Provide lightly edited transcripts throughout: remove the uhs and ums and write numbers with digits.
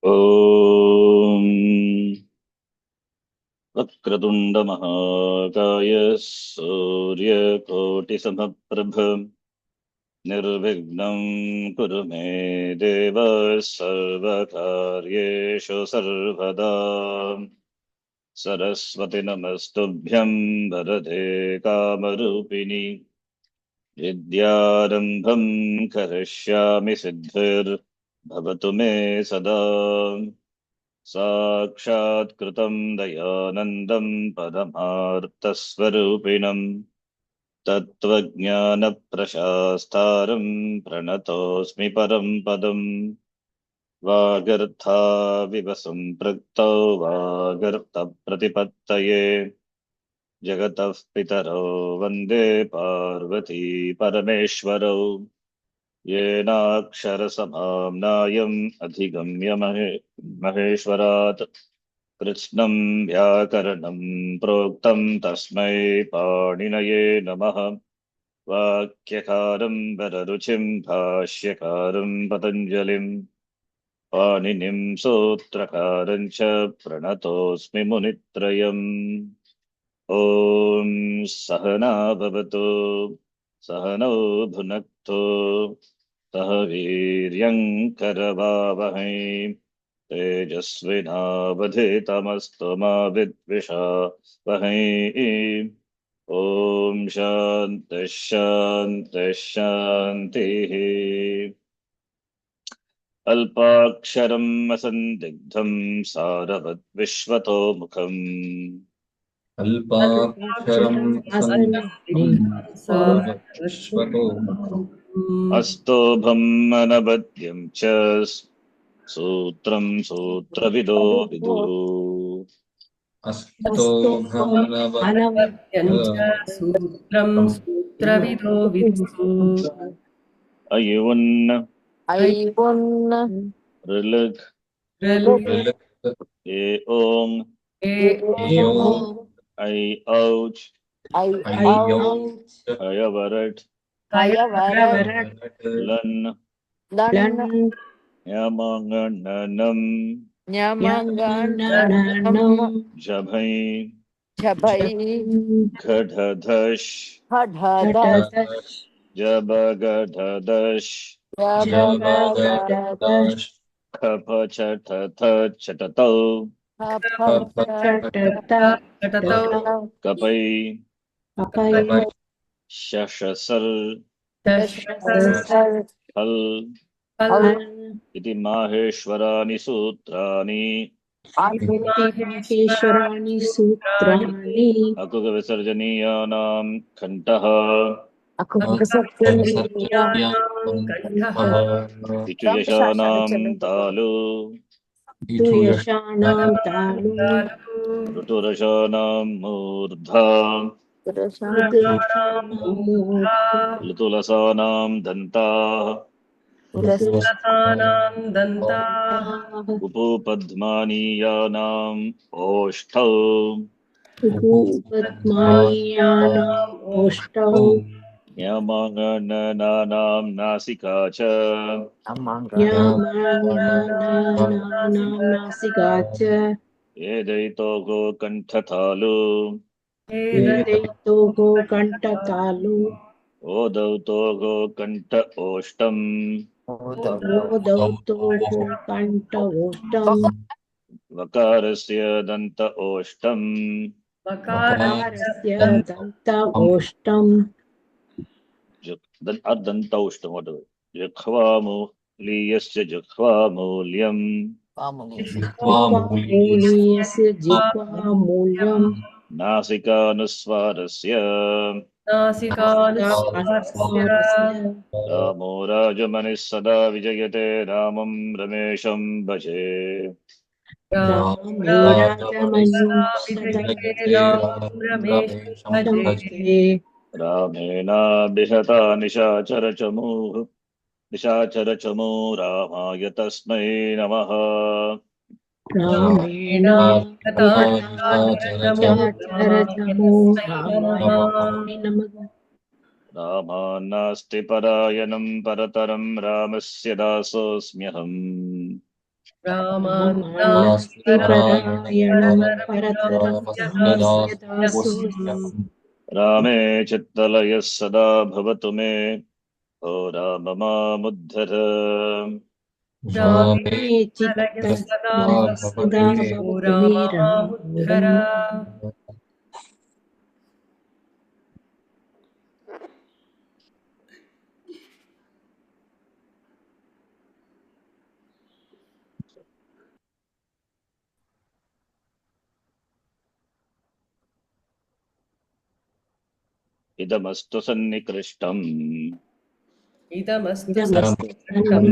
ॐ वक्रतुण्डमहाकाय सूर्यकोटिसमप्रभ निर्विघ्नं कुरु मे देव सर्वकार्येषु सर्वदा। सरस्वति नमस्तुभ्यं वरदे कामरूपिणि विद्यारम्भं करिष्यामि सिद्धिर्भवतु मे सदा। साक्षात्कृतं दयानन्दं परमार्थस्वरूपिणं तत्त्वज्ञानप्रशास्तारं प्रणतोऽस्मि परं पदम्। वागर्थाविव सम्पृक्तौ वागर्थप्रतिपत्तये जगतः पितरौ वन्दे पार्वती परमेश्वरौ। येनाक्षरसमाम्नायम् अधिगम्य महेश्वरात् कृत्स्नं व्याकरणं प्रोक्तं तस्मै पाणिनये नमः। वाक्यकारं वररुचिं भाष्यकारं पतञ्जलिं पाणिनिं सूत्रकारं च प्रणतोऽस्मि मुनित्रयम्। ॐ सहना भवतु सहनौ भुनक्तु सह वीर्यङ्करवावहै तेजस्विनावधितमस्तु मा विद्विषावहै। ॐ शान्तिः शान्तिः शान्तिः। अल्पाक्षरम् असन्दिग्धम् सारवद्विश्वतो मुखम् अल्पाक्षरम् असन्निग्धम् अस्तोभम् अनवद्यम् च सूत्रम् सूत्रविदो विदुः। अनवद्यञ्च सूत्रं सूत्रविदो विदुः। अयुन् ऐवन् ऋलृक् एओङ् ऐ औच् अयवरट् लन् यमङणनम् जभै घढधश् जबगढधश् खपछठथ छटतौ कपै शशसर् फल् इति माहेश्वराणि सूत्राणि अकुकविसर्जनीयानां घण्टः ऋचुयशानां तालु ऋटुरशानां मूर्धा ऋतुलसानां दन्ताः उपपद्मानीयानाम् ओष्ठौ यमगणनानां नासिका च एदैतोः कण्ठतालु ओदौतोः कण्ठ ओष्ठम् वकारस्य दन्त ओष्ठम् दन्तौष्टम् जह्वामूलीयस्य जह्वामूल्यम् नासिकानुस्वारस्य रामो राजमनिः सदा विजयते रामं रमेशं भजे। रामेणाभिहता निशाचरचमू रामाय तस्मै नमः। रामान्नास्ति परायणं परतरं रामस्य दासोऽस्म्यहम्। रामान्नास्तिपरायणं रामे चित्तलयः सदा भवतु मे ओ राम मामुद्धर रामे चित्तलयः सदा भवतु मे ओ राम मामुद्धर इदमस्तु सन्निकृष्टम् इदमस्तु सत्कृष्टम्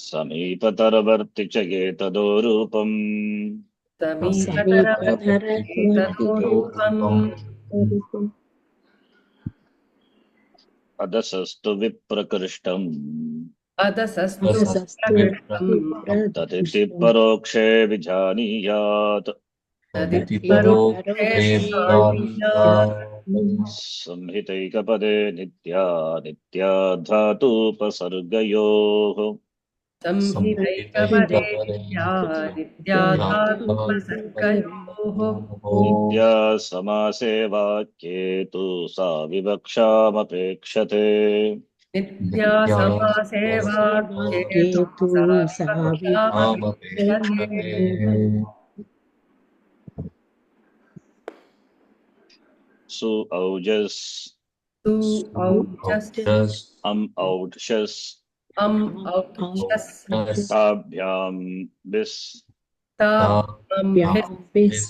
समीपतरवर्ति च एतदोरूपम् समीपतरवर्ति तदोरूपम् अदसस्तु विप्रकृष्टम् अदसस्तु प्रकृष्टम् तदिति परोक्षे विजानीयात् तदिति परोक्षे विजानीयात् संहितैकपदे नित्या नित्या धातूपसर्गयोः संहितैकपदे नित्याधातुपसर्गयोः नित्या समासे वाक्ये तु सा विवक्षामपेक्षते नित्या समासे वाक्ये तु सा विवक्षामपेक्षते सु औजस् तु औजस् औक्षस् औक्षस् ताभ्यां बिस् ताभ्यां बिस्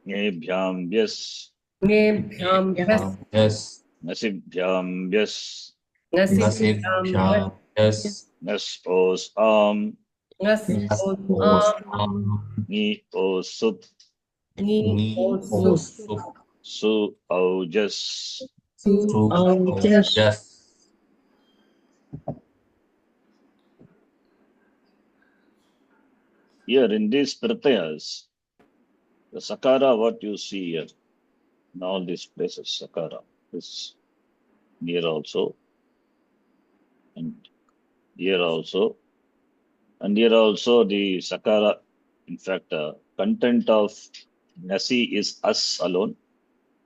ङेभ्यां व्यस् ङेभ्यां व्यस् नसिभ्यां व्यस् नसिभ्यां व्यस् नस् ओस् आम् नस् ओस् आम् ङि ओस् सुप् ङि ओस् सुप् सु औजस् सु औजस् Here in these pratyas, the sakara, what you see here, in all these places, sakara is near also, and here also, and here also the sakara, in fact, content of nasi is us alone.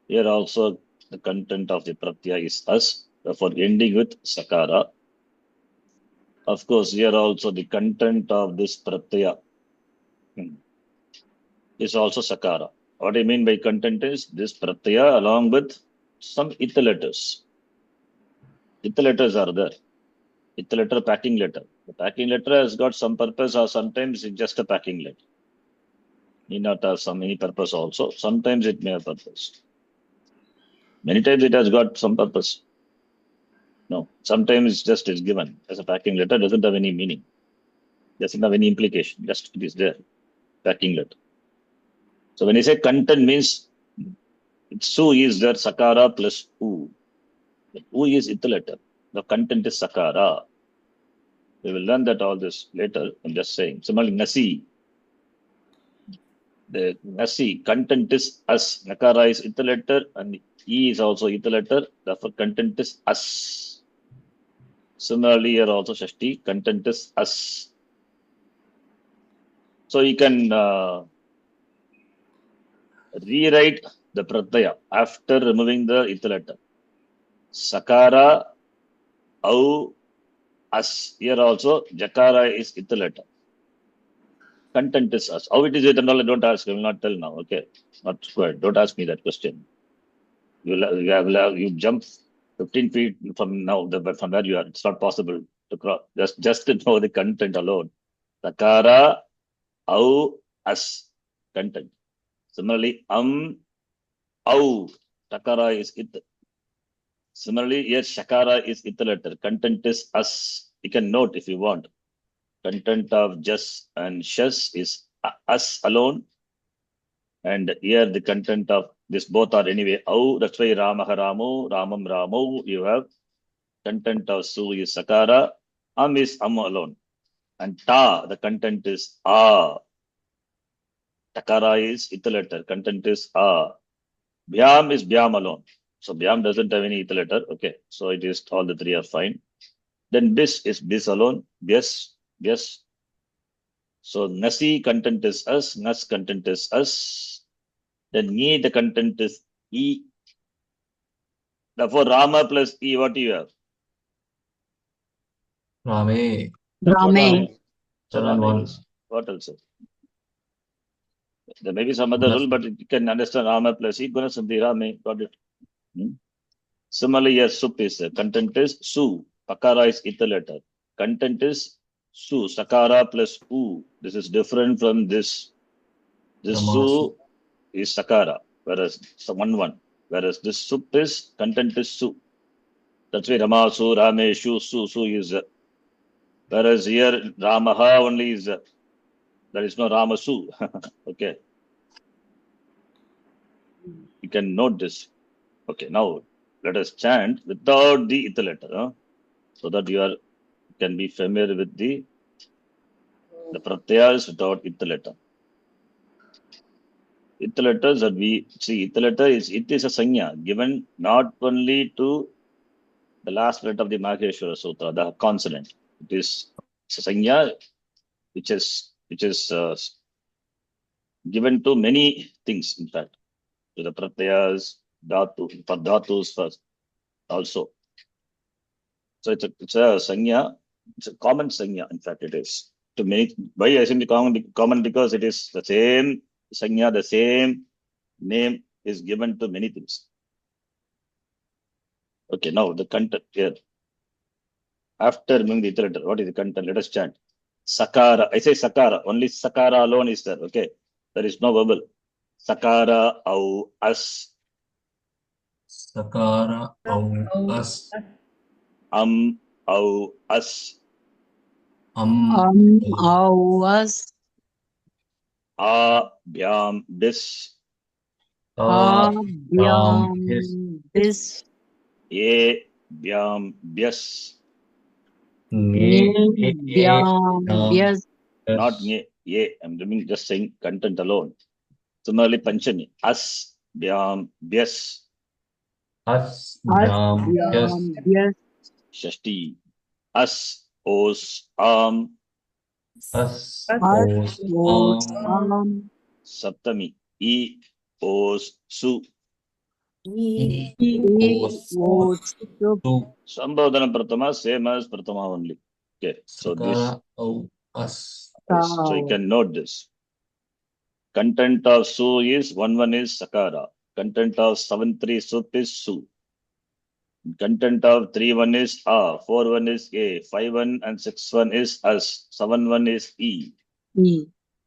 Here also the content of the pratyaya is us, therefore ending with sakara. Of course, here also the content of this pratyaya is also sakara. What I mean by content is this pratyaya along with some ita letters. Ita letters are there. Ita letter, packing letter. The packing letter has got some purpose, or sometimes it's just a packing letter. Need not have any purpose also. Sometimes it may have purpose. Many times it has got some purpose. No, sometimes just is given as a packing letter, doesn't have any meaning. Doesn't have any implication. Just it is there. Packing letter. So when you say content means su is there, sakara plus u. The u is ita letter. The content is sakara. We will learn that all this later. I'm just saying. Similarly, nasi. The nasi content is us. Nakara is ita letter and e is also ita letter. Therefore, content is us. Similarly, here also shashti. Content is us. So you can rewrite the pratyaya after removing the ita letter. Sakara, au, us. Here also, jakara is ita letter. Content is us. How it is written, I don't ask. I will not tell now. Okay, not squared. Don't ask me that question. You jump 15 feet from now, but from where you are, it's not possible to cross. Just to know the content alone. Sakara, au, us. Content. Similarly, au, takara is it. Similarly, here shakara is ita letter. Content is us. You can note if you want. Content of jas and shas is us alone. And here the content of this both are anyway au. That's why Ramaha Ramu, Ramam Ramu. You have content of su is sakara. Is alone. And ta, the content is a. Takara is ita letter. Content is a. Bhyam is bhyam alone. So bhyam doesn't have any ita letter. Okay. So it is all the three are fine. Then bis is bis alone. Yes. Yes. So nasi content is us, nas content is us. Then ni the content is e. Therefore Rama plus e, what do you have? Rame. That's what Rame. Rame. So Seven, Rame one. is. What else? There may be some other rule, but you can understand Rama plus e, Gunasandhi Rame. Got it? Similarly, yes, sup is content is su. Pakara is ether letter. Content is su. Sakara plus u. This is different from this. This su is sakara, whereas one. Whereas this sup is content is su. That's why Ramasu, Rameshu, su is. Whereas here Ramaha only is. There is no Ramasu. Okay. You can note this. Okay, now let us chant without the ether letter, so that you can be familiar with the pratyas without ether letter. Ether letters that we see, ether letter is a sanya given not only to the last letter of the Maheshwara Sutra, the consonant. It is a sanya which is given to many things, in fact, to the pratyas, for dhatus first also. So it's a sanya, it's a common sanya, in fact it is. To many, why I say common because it is the same sanya, the same name is given to many things. Okay, now the content here. After remembering the ether letter, what is the content? Let us chant. Sakara. I say Sakara. Only Sakara alone is there. Okay. There is no vowel. Sakara au as. Sakara au as. Au as. Au as. A byam bis. Byam bis. E byam byas. Byam byas. Not nye. Ye. I'm just saying content alone. Similarly, Panchami. As byam byas. As byam byas. Byas. Shashti. As os am. As os am. Saptami. E os su. E os su. Sambodhana Pratama, same as Pratama only. Okay, so this. Sakara au as. So you can note this. Content of su is 1 is Sakara. Content of 7-3 sup is su. Content of 3-1 is A. 4-1 is A. 5-1 and 6-1 is us. 7-1 is E.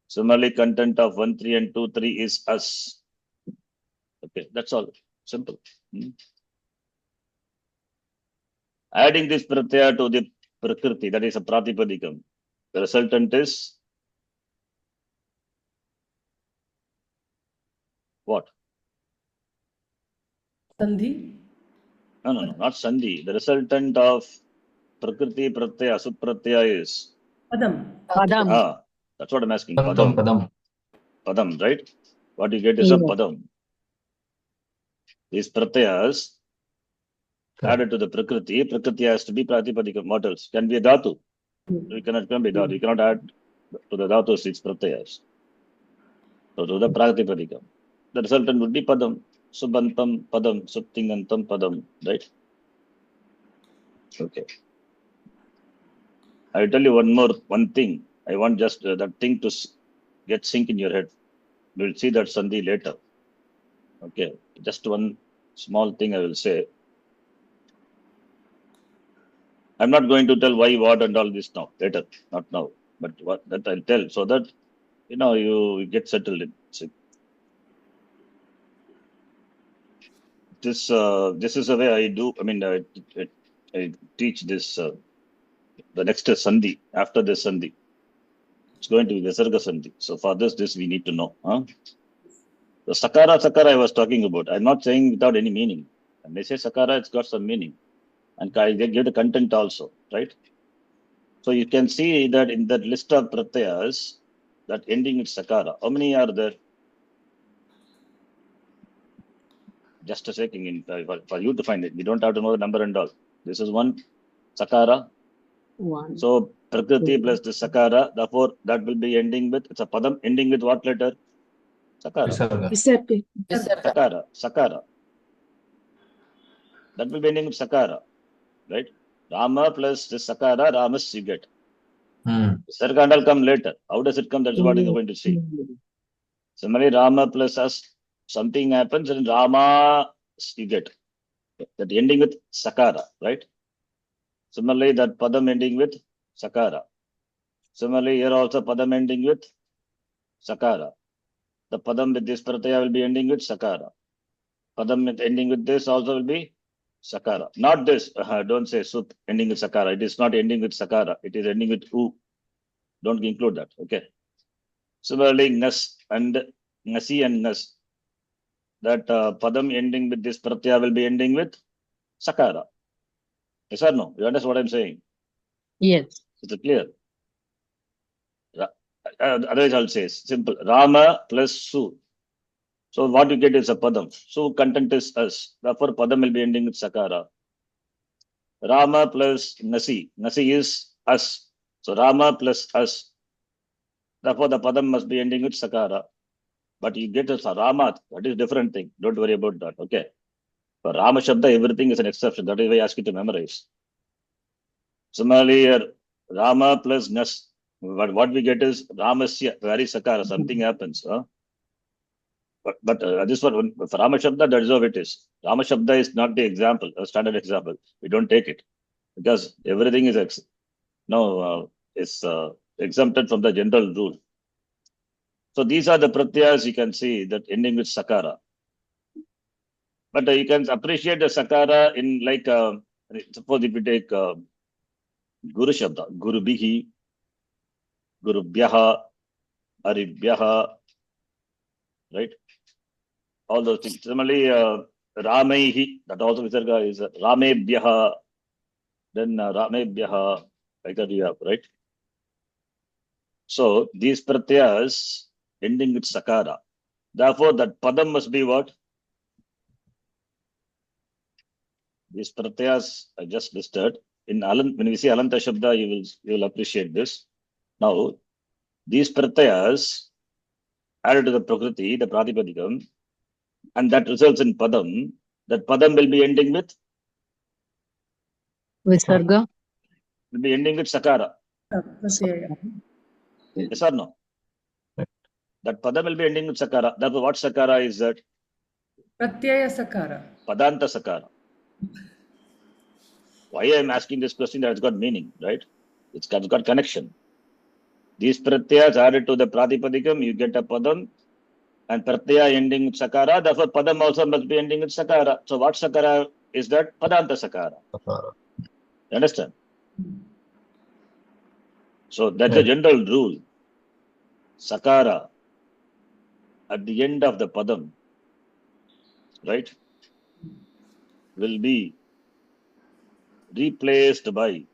Similarly, content of 1-3 and 2-3 is us. Okay, that's all. Simple. Adding this pratyaya to the prakriti, that is a pratipadikam. The resultant is what? Sandhi? No, not sandhi. The resultant of prakriti pratyaya, supratyaya is Padam. that's what I'm asking. Padam, right? What you get is a padam. These pratyayas added to the prakriti has to be pratipadikam. What else? Can be a dhatu. You cannot be dhatu. You cannot add to the dhatus its pratyayas. So to the pratipadikam. The resultant would be padam. Subantam padam, suptingantam padam, right? Okay. I will tell you one thing. I want just that thing to get sink in your head. We'll see that sandhi later. Okay. Just one small thing I will say. I'm not going to tell why, what, and all this now. Later, not now. But what that I'll tell so that you get settled in. See. This is the way I do. I mean, I teach this. The next is sandhi. After this sandhi, it's going to be Visarga sandhi. So for this we need to know. The sakara I was talking about. I'm not saying without any meaning. When I say sakara, it's got some meaning, and I give the content also, right? So you can see that in that list of pratyayas, that ending with sakara. How many are there? Just a second, for you to find it. We don't have to know the number and all. This is one sakara. One. So Prakriti plus the Sakara. Therefore, that will be ending with, it's a Padam ending with what letter? Sakara. Visarga. Visarga. Visarga. Sakara. Sakara. That will be ending with Sakara. Right? Rama plus the Sakara, Ramas you get. Visarga will come later. How does it come? That's what you're going to see. Similarly, Rama plus us, something happens and Rama you get. That ending with Sakara, right? Similarly, that Padam ending with Sakara. Similarly, here also Padam ending with Sakara. The Padam with this Pratyaya will be ending with Sakara. Padam ending with this also will be Sakara. Not this, don't say Sut ending with Sakara. It is not ending with Sakara. It is ending with U. Don't include that, okay? Similarly, Nas and Nasi and Nas. That Padam ending with this Pratyaya will be ending with Sakara. Yes or no? You understand what I'm saying? Yes. Is it clear? Otherwise, I'll say simple. Rama plus Su. So what you get is a Padam. Su content is us. Therefore, Padam will be ending with Sakara. Rama plus Nasi. Nasi is us. So Rama plus us. Therefore, the Padam must be ending with Sakara. But you get a Rama. That is a different thing. Don't worry about that. Okay. For Rama Shabda, everything is an exception. That is why I ask you to memorize. Similarly, here, Rama plus Nas. But what we get is Ramasya, very Sakara. Something happens. Huh? But this one, for Rama Shabda, that is how it is. Rama Shabda is not the example, a standard example. We don't take it because everything is exempted from the general rule. So these are the pratyas you can see that ending with Sakara. But you can appreciate the Sakara in like, suppose if you take Guru Shabda, Guru Bihi, Guru Byaha, Aribhyaha, right? All those things. Similarly, Ramaihi, that also Visarga is Ramebhyaha, then Ramebhyaha, like that you have, right? So these pratyas ending with Sakara. Therefore, that Padam must be what? These pratyas I just listed. In when we see Alanta Shabda, you will appreciate this. Now, these pratyas added to the Prakriti, the Pratipadikam, and that results in Padam. That Padam will be ending with? Visarga. Will be ending with Sakara. Pratyaya. Yes or no? That Padam will be ending with Sakara. Therefore, what Sakara is that? Pratyaya Sakara. Padanta Sakara. Why I am asking this question? That it's got meaning, right? It's got connection. These pratyas added to the Pratipadikam, you get a Padam, and pratyaya ending with Sakara. Therefore, Padam also must be ending with Sakara. So what Sakara is that? Padanta Sakara. You understand? So that's a general rule. Sakara at the end of the Padam, right, will be replaced by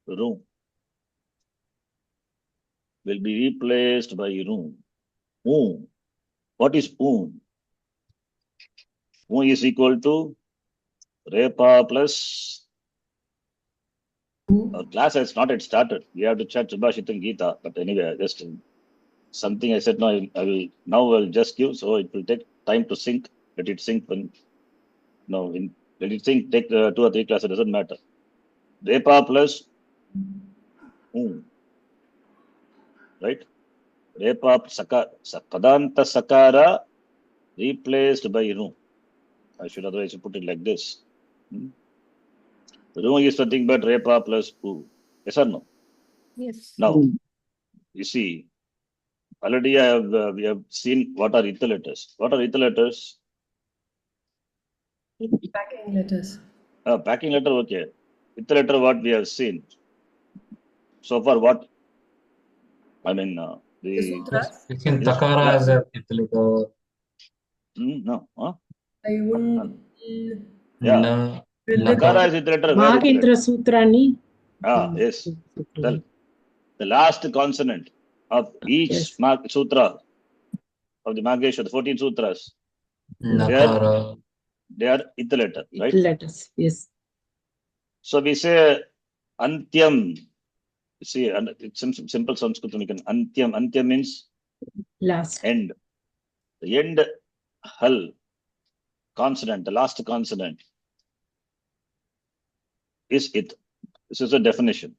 room. Will be replaced by room. What is Om? Om is equal to Repa plus. Our class has not yet started. We have to chat Subhashit and Gita. But anyway, just something I said I'll just give. So it will take time to sync. Let it sync let it sync. Take 2 or 3 classes. It doesn't matter. Repa plus right? Repa Padanta Sakara replaced by Ru. I should otherwise put it like this. Ru is nothing but Repa plus U. Yes or no? Yes. Now, you see, already we have seen what are ether letters. What are ether letters? Packing letters. Packing letter, okay. Ether letter, what we have seen. So far, what? I mean, The sutras. It's in Takara as a letter. No. Huh? I wouldn't. Yeah. Takara is ether letter. Bhagindra Sutrani. Yes. Well, the last consonant of each sutra of the Mageshwar, the 14 sutras. Nakara. they are ith letter, right? Letters. Yes. So we say antyam. See, and it's simple Sanskrit. We can antyam. Antyam means Last. end. The end hal consonant, the last consonant is it. This is a definition.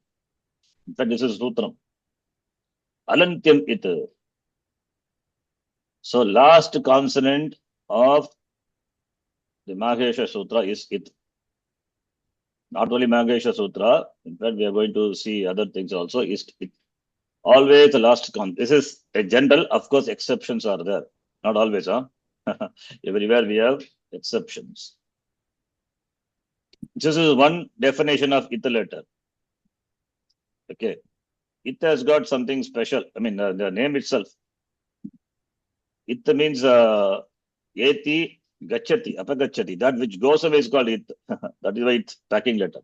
In fact, this is sutram. Alantyam it. So last consonant of the Mahesha Sutra is it. Not only Mahesha Sutra, in fact, we are going to see other things also, is it. Always the last consonant. This is a general, of course, exceptions are there. Not always, huh? Everywhere we have exceptions. This is one definition of it letter. Okay. It has got something special. I mean, the name itself. It means eti gachati, apagachati. That which goes away is called it. That is why it's packing letter.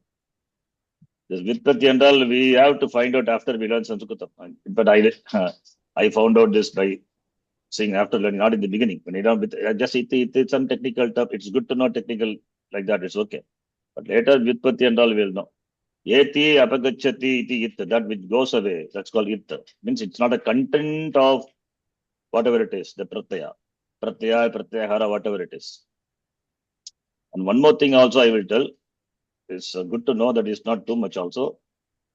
This Vyutpatti and all, we have to find out after we learn Sanskritam. But I found out this by seeing after learning, not in the beginning. When you know, with just it's some technical stuff. It's good to know technical like that. It's okay. But later Vyutpatti and all will know. Eti apagachati iti it, that which goes away, that's called it. Means it's not a content of whatever it is, the pratyaya, pratyahara, whatever it is. And one more thing also I will tell, it's good to know that it's not too much also.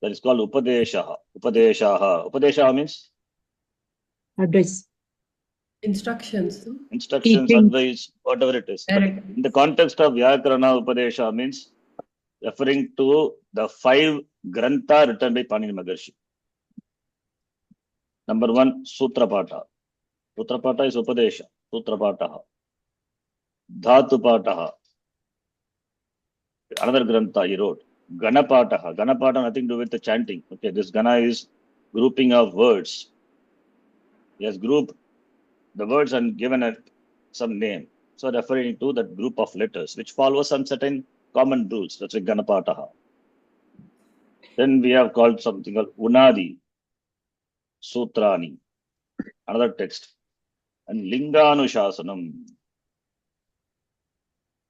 That is called upadeshaha. Upadeshaha. Upadeshaha means Advice. Instructions. instructions, Teaching. advice, whatever it is. But Direct. in the context of Vyakarana, Upadesha means referring to the 5 grantha written by Panini Maharshi. Number 1, Sutrapata. Sutrapata is Upadesha. Sutrapataha. Dhatupataha. Another grantha he wrote. Ganapataha. Ganapata nothing to do with the chanting. Okay, this Gana is grouping of words. He has grouped the words and given some name. So referring to that group of letters which follow some certain common rules. That's a Ganapataha. Then we have called something called Unadi, Sutrani, another text. And Linganushasanam.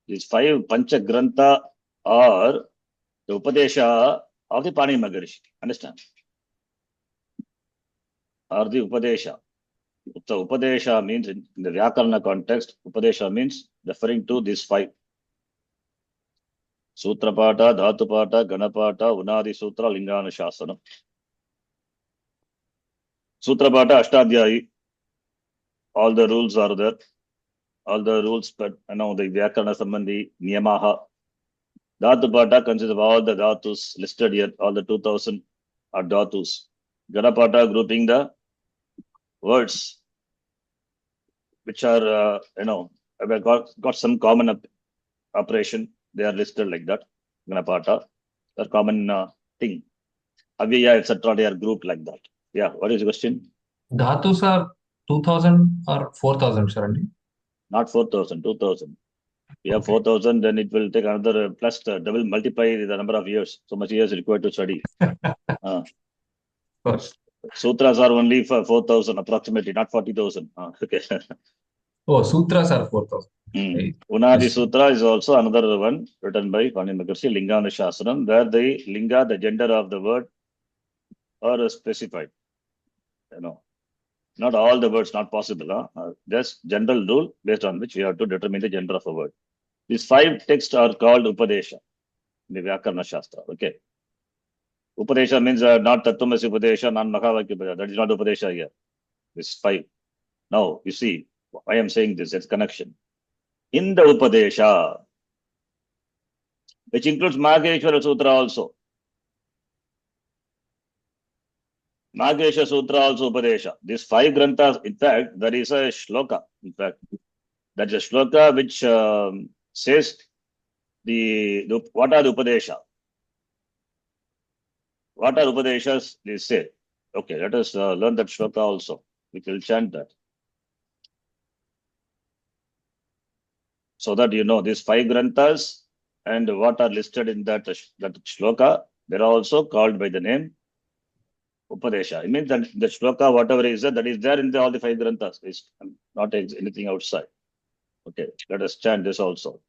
These 5 Pancha Grantha are the Upadesha of the Panini Maharshi. Understand? Are the Upadesha. So Upadesha means in the Vyakarana context, Upadesha means referring to these 5. Sutrapata, Dhatupata, Ganapata, Unadi Sutra, Linganushasanam. Sutrapata, Ashtadhyayi. All the rules are there. All the rules, but the Vyakarana Sambandhi, Niyamaha. Dhatupata consists of all the dhatus listed here, all the 2000 are dhatus. Ganapata grouping the words which are, have got some common operation. They are listed like that. Ganapata, a common thing. Avyaya, etc. They are grouped like that. Yeah, what is the question? Dhatus are 2000 or 4000, sir? Not 4000, 2000. We have 4000, then it will take another plus double multiply the number of years. So much years required to study. Of course. Sutras are only for 4000 approximately, not 40,000. Okay. Oh, sutras are 4000. Unadi Sutra is also another one written by Panini Maharshi, Linganushasanam, where the linga, the gender of the word, are specified. Not all the words, not possible. Just general rule based on which we have to determine the gender of a word. These 5 texts are called Upadesha in the Vyakarana Shastra. Okay. Upadesha means not Tattvamasi Upadesha, not Mahavakya Upadesha. That is not Upadesha here. This 5. Now, you see, I am saying this, it's connection. In the Upadesha, which includes Maheshwara Sutra also. Mahesha Sutra also Upadesha. These 5 granthas, in fact, there is a shloka. In fact, that is a shloka which says what are the Upadesha? What are Upadeshas? They say. Okay, let us learn that shloka also. We will chant that. So that you know these 5 granthas and what are listed in that shloka, they are also called by the name Upadesha. It means that the shloka, whatever is there, that is there in all the 5 granthas. It's not anything outside. Okay, let us chant this also.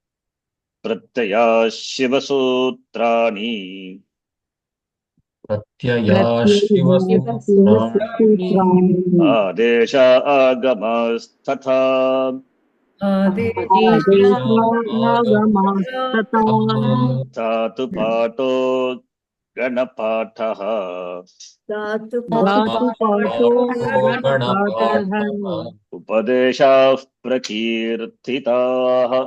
pratyaya Shivasotrani. प्रत्यया शिवसूत्राणि Adesha agamas-tatha. Dhatu pato ganapataha. Upadesha prakirtitaha.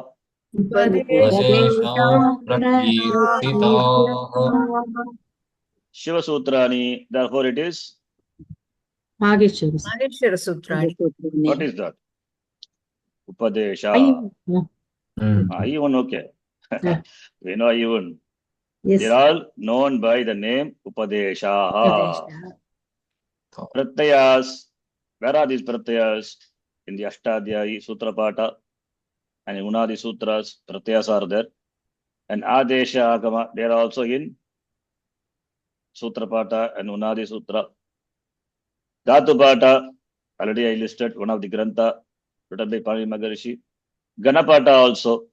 Shivasutrani, therefore it is. Maheshwara Sutrani. What is that? Upadesha. Even okay. We know even. Yes. They are all known by the name Upadesha. Pratyayas. Where are these pratyayas? In the Ashtadhyayi Sutrapata and Unadi Sutras, pratyayas are there. And Adesha Agama, they are also in Sutrapata and Unadi Sutra. Dhatupata, already I listed one of the Grantha written by Pani Maharishi. Ganapata also.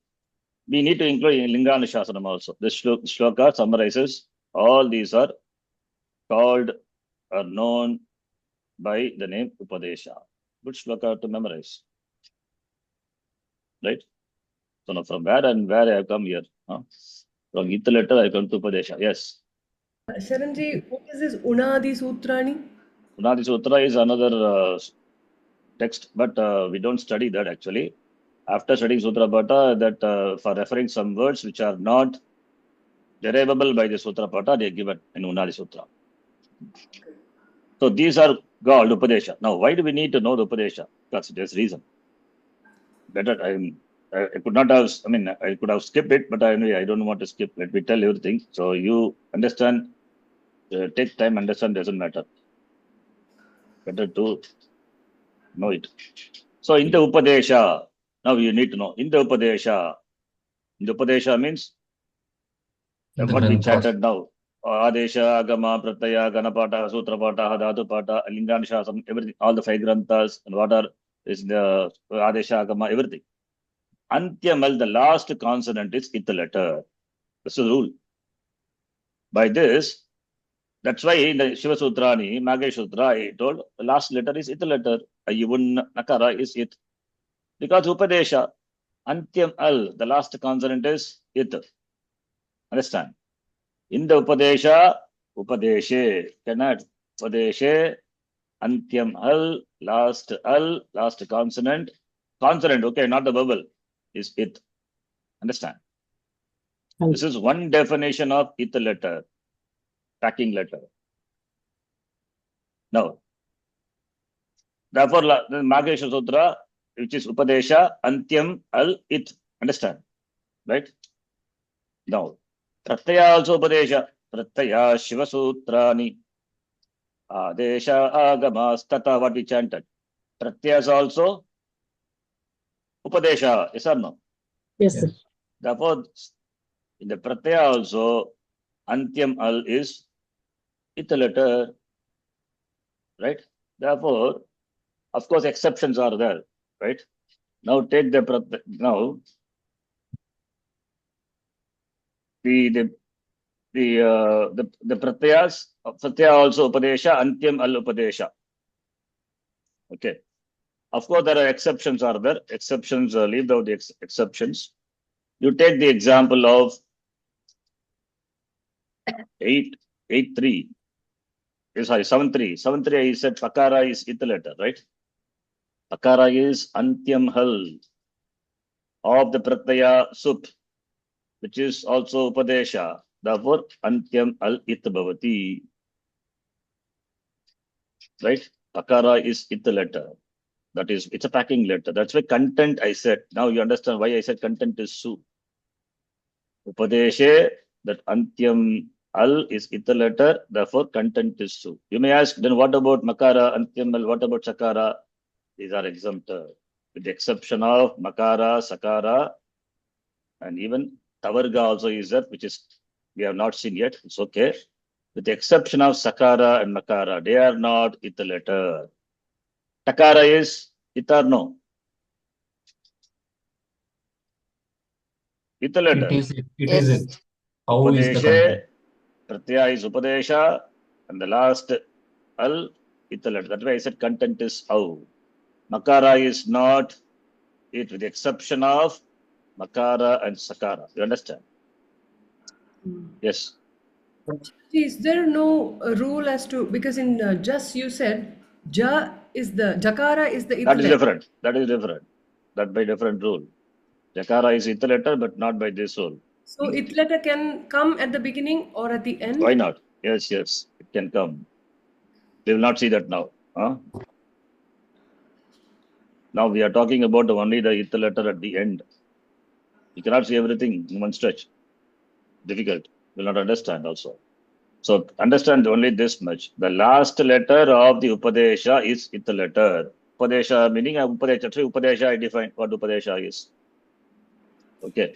We need to include in Linganushasana also. This shloka summarizes all these are called or known by the name Upadesha. Good shloka to memorize. Right? So now from where and where I have come here? From Gita letter I come to Upadesha. Yes. Sharanji, what is this Unadi Sutrani? Unadi Sutra is another text, but we don't study that actually. After studying Sutrapata, that for referring some words which are not derivable by the Sutrapata, they are given in Unadi Sutra. So these are called Upadesha. Now, why do we need to know the Upadesha? Because there's reason. Better, I could not have, I could have skipped it, but anyway, I don't want to skip. Let me tell everything. So you understand, take time, understand, doesn't matter. Better to know it. So in the Upadesha, now you need to know. In the Upadesha means what we chatted now. Adesha, Agama, Pratyaya, Ganapata, Sutrapata, Dhatupata, Linganshasam, everything, all the 5 granthas, and what are is the Adesha, Agama, everything. Antyamal, the last consonant is it letter. This is the rule. By this, that's why in the Shivasutrani, Maheshwara, I told the last letter is it letter. Ayun Nakara is it. Because Upadesha, Antyam al, the last consonant is it. Understand? In the Upadesha, Upadeshe, cannot Upadeshe, Antyam last consonant, okay, not the vowel, is it. Understand? This is one definition of it letter, packing letter. Now, therefore, the Maheshwara Sutra, which is Upadesha, Antyam it. Understand? Right? Now, Pratyaya also Upadesha. Pratyaya Shivasutrani. Adesha Agamas Tata, what we chanted. Pratyas also Upadesha. Yes or no? Yes, sir. Therefore, in the Pratyaya also, Antyam is it letter. Right? Therefore, of course, exceptions are there. Right? Now take the Pratyaya. Now, the pratyayas, pratyaya also Upadesha, Antyam Upadesha. Okay. Of course, there are exceptions are there. Exceptions, leave out the exceptions. You take the example of 8.3. Sorry, 7.3. 7.3 I said Pakara is it letter, right? Pakara is Antyam of the pratyaya sup, which is also Upadesha. Therefore, Antyam it bhavati. Right? Pakara is it letter. That is, it's a packing letter. That's why content I said. Now you understand why I said content is su. Upadeshe, that Antyam is it letter. Therefore, content is su. You may ask, then what about Makara, Antyam what about Sakara? These are exempted. With the exception of Makara, Sakara, and even Tavarga also is that, which is we have not seen yet. It's okay. With the exception of Sakara and Makara, they are not it letter. Takara is it or no? It letter. It Yes. is it. How is the Upadeshe, content? pratyaya is upadesha, and the last al, it letter. That's why I said content is how. Makara is not it, with the exception of Makara and Sakara. You understand? Yes. Is there no rule as to, because in just you said Jakara is the That is ith letter. different. That is different. That by different rule. Jakara is ith letter, but not by this rule. So ith letter can come at the beginning or at the end? Why not? Yes, yes. It can come. We will not see that now. Huh? Now we are talking about only the ith letter at the end. You cannot see everything in one stretch. Difficult. Will not understand also. So understand only this much. The last letter of the Upadesha is ith letter. Upadesha meaning Upadesha. So Upadesha I define what Upadesha is. Okay.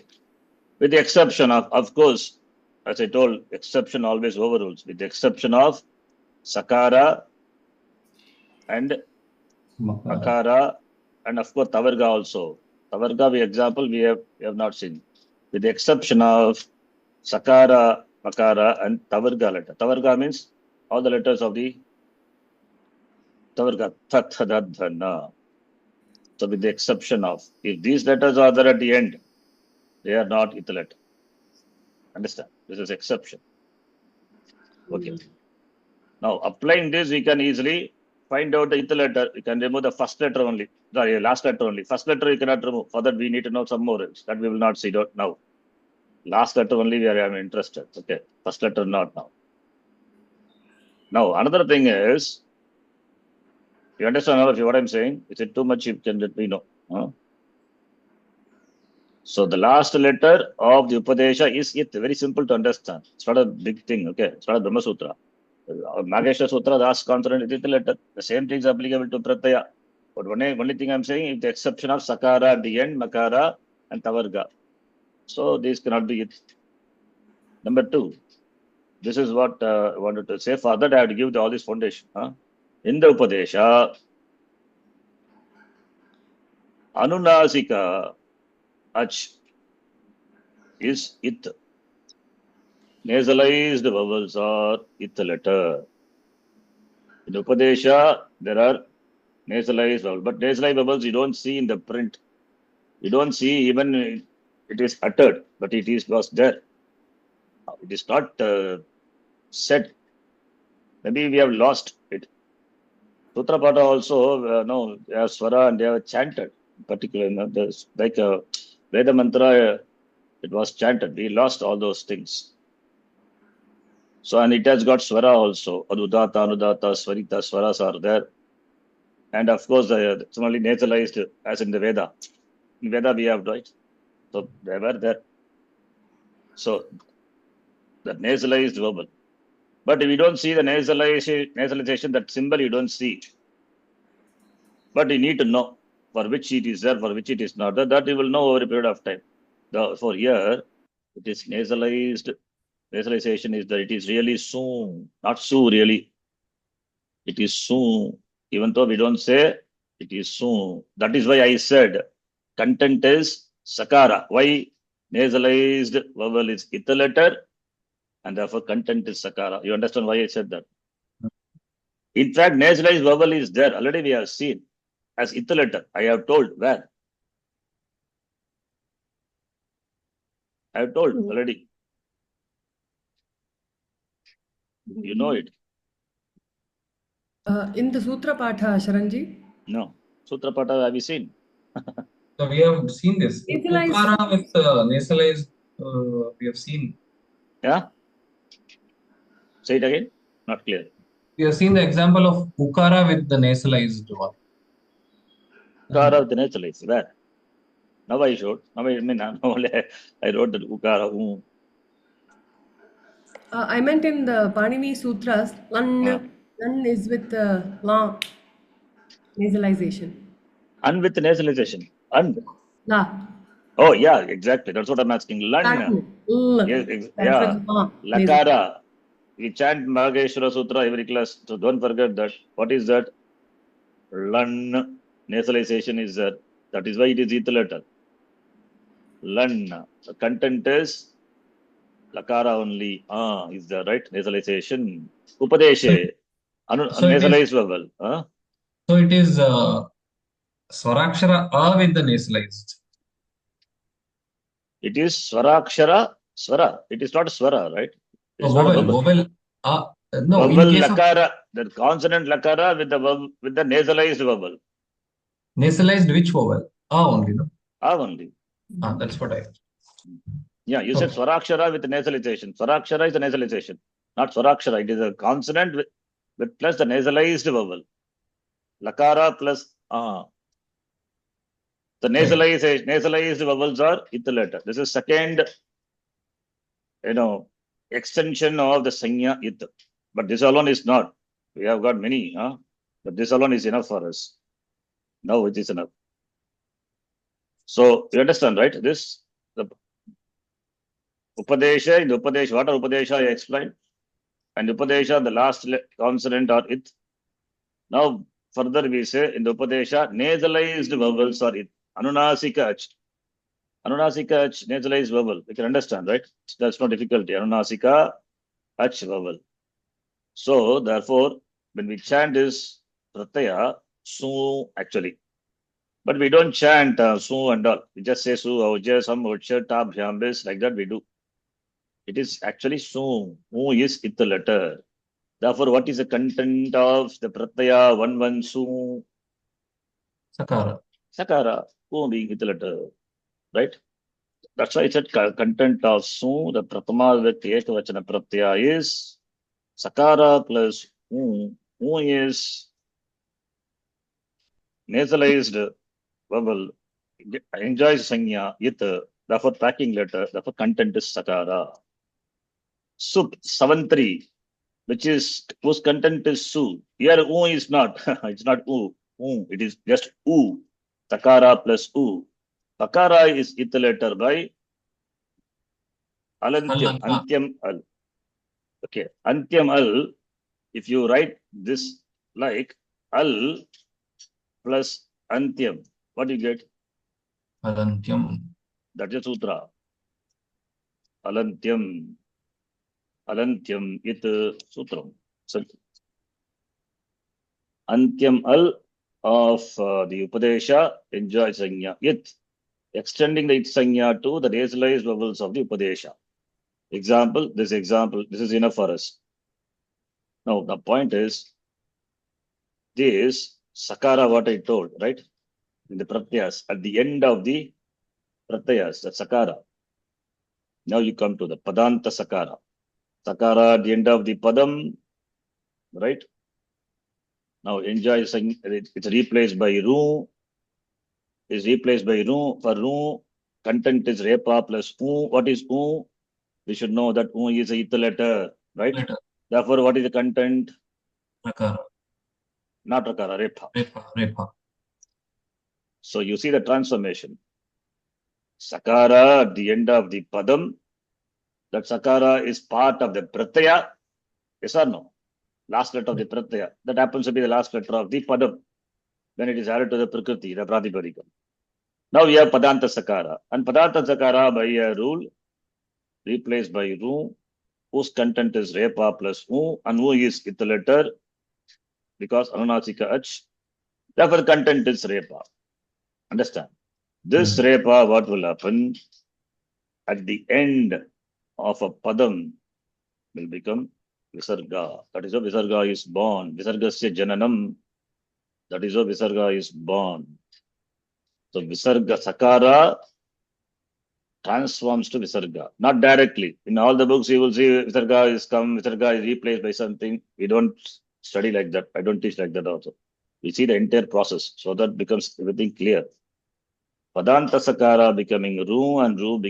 With the exception of course, as I told, exception always overrules. With the exception of Sakara and Makara. Akara and of course Tavarga also. Tavarga, we have not seen. With the exception of Sakara, Makara and Tavarga letter. Tavarga means all the letters of the Tavarga. Tat, Dad, Dhanna. So with the exception of, if these letters are there at the end, they are not ith letter. Understand? This is exception. Okay. Now applying this, we can easily find out the ith letter. We can remove the first letter only. Sorry, last letter only. First letter you cannot remove. For that we need to know some more else. That we will not see now. Last letter only we are interested. Okay. First letter not now. Now another thing is, you understand all of you what I'm saying? Is it too much? You can let me know. Huh? So the last letter of the Upadesha is it. Very simple to understand. It's not a big thing. Okay. It's not a Brahma Sutra. Mageshwara Sutra, the last consonant is the letter. The same thing is applicable to Pratyaya. But only thing I'm saying is the exception of Sakara at the end, Makara and Tavarga. So these cannot be it. Number two, this is what I wanted to say. For that, I have to give all this foundation. Huh? In the Upadesha, Anunasika Ach is it. Nasalized vowels are ith letter. In Upadesha, there are nasalized vowels, but nasalized vowels you don't see in the print. You don't see even it is uttered, but was there. It is not said. Maybe we have lost it. Sutra Pata also, no, they have swara and they have chanted. Particularly, like Veda Mantra, it was chanted. We lost all those things. So, and it has got swara also. Adudata, Anudata, Swarita, swaras are there. And of course, it's only nasalized as in the Veda. In Veda, we have, right? So, they were there. So, the nasalized vowel. But we don't see the nasalization, that symbol you don't see. But you need to know for which it is there, for which it is not there. That you will know over a period of time. For here, it is nasalized. Nasalization is that it is really soon, not soon really. It is soon. Even though we don't say it is soon. That is why I said content is Sakara. Why? Nasalized vowel is ith letter and therefore content is Sakara. You understand why I said that? In fact, nasalized vowel is there. Already we have seen as ith letter. I have told where. I have told already. You know it. In the Sutra Patha, Sharanji? No. Sutra Pata have you seen? So we have seen this. Nasalized. Ukara with nasalized, we have seen. Yeah? Say it again. Not clear. We have seen the example of Ukara with the nasalized one. Ukara with the nasalized. Where? Now I showed. Now I wrote that Ukara. I meant in the Panini Sutras, Lan is with La nasalization. Un with nasalization. Un. La. Oh, yeah, exactly. That's what I'm asking. Lan. Yes, yeah. Lakara. We chant Mageshwara Sutra every class. So don't forget that. What is that? Lan. Nasalization is there. That is why it is ith letter. Lan. The content is lakara only. Is the right nasalization. Upadeshe. So it is Nasalized vowel. so it is Swarakshara A with the nasalized. It is swarakshara, swara. It is not swara, right? It's not a Vowel, vowel. vowel. No, in Vowel case of lakara, the consonant lakara with the nasalized vowel. nasalized, which vowel? Only, no? Only. That's what I. Yeah, you said Okay. swarakshara with nasalization. Swarakshara is a nasalization, not swarakshara. It is a consonant with plus the nasalized vowel. Lakara plus the nasalized vowels are it. This is second, extension of the sanya it. But this alone is not. We have got many, but this alone is enough for us. Now it is enough. So you understand, right? This the Upadesha, in the Upadesha, what are Upadesha? I explained. And Upadesha, the last consonant are it. Now further we say in the Upadesha, nasalized vowels are it. Anunasika ach. Anunasika ach, nasalized vowel. We can understand, right? That's no difficulty. Anunasika ach vowel. So therefore, when we chant this pratyaya, su actually. But we don't chant su and all. We just say su, auja, sam, ucha, ta, bhyambis, like that we do. It is actually su. Mu is it the letter. Therefore, what is the content of the pratyaya 1 su? Sakara. Sakara. Mu being it the letter. Right? That's why I said content of su, the pratama with ekavachana pratyaya is sakara plus mu. Mu is nasalized vowel, enjoys sanya, yit, therefore tracking letter, therefore content is sakara. Sup, savantri, whose content is su. Here u is not, it's not u, it is just u, sakara plus u. Sakara is it letter by alantyam, Al-Lanka. antyam al. Okay, antyam al, if you write this like al plus antyam, what do you get? Alantyam. That is sutra. Alantyam. Alantyam it sutram. So, Antyam al of the Upadesha enjoys sanya. It extending the it sanya to the nasalized vowels of the Upadesha. This is enough for us. Now, the point is this sakara, what I told, right? In the pratyas, at the end of the pratyas, the sakara. Now you come to the padanta sakara. Sakara at the end of the padam, right? Now enjoy it's replaced by ru, is replaced by ru. For ru, content is repa plus u. What is u? We should know that u is a it letter, right? Letter. Therefore, what is the content? Rakara. Not rakara, repa. Repa. So you see the transformation. Sakara at the end of the padam. That sakara is part of the pratyaya. Yes or no? Last letter of the pratyaya. That happens to be the last letter of the padam. When it is added to the prakriti, the pratipadika. Now we have padanta sakara. And padanta sakara by a rule replaced by ru, whose content is repa plus u, and u is it the letter because anunasika ach. Therefore, content is repa. Understand? This repa, what will happen at the end of a padam will become visarga. That is how visarga is born. Visargasya jananam. That is how visarga is born. So visarga sakara transforms to visarga, not directly. In all the books, you will see visarga is replaced by something. We don't study like that. I don't teach like that also. We see the entire process, so that becomes everything clear. Padanta sakara becoming ru and ru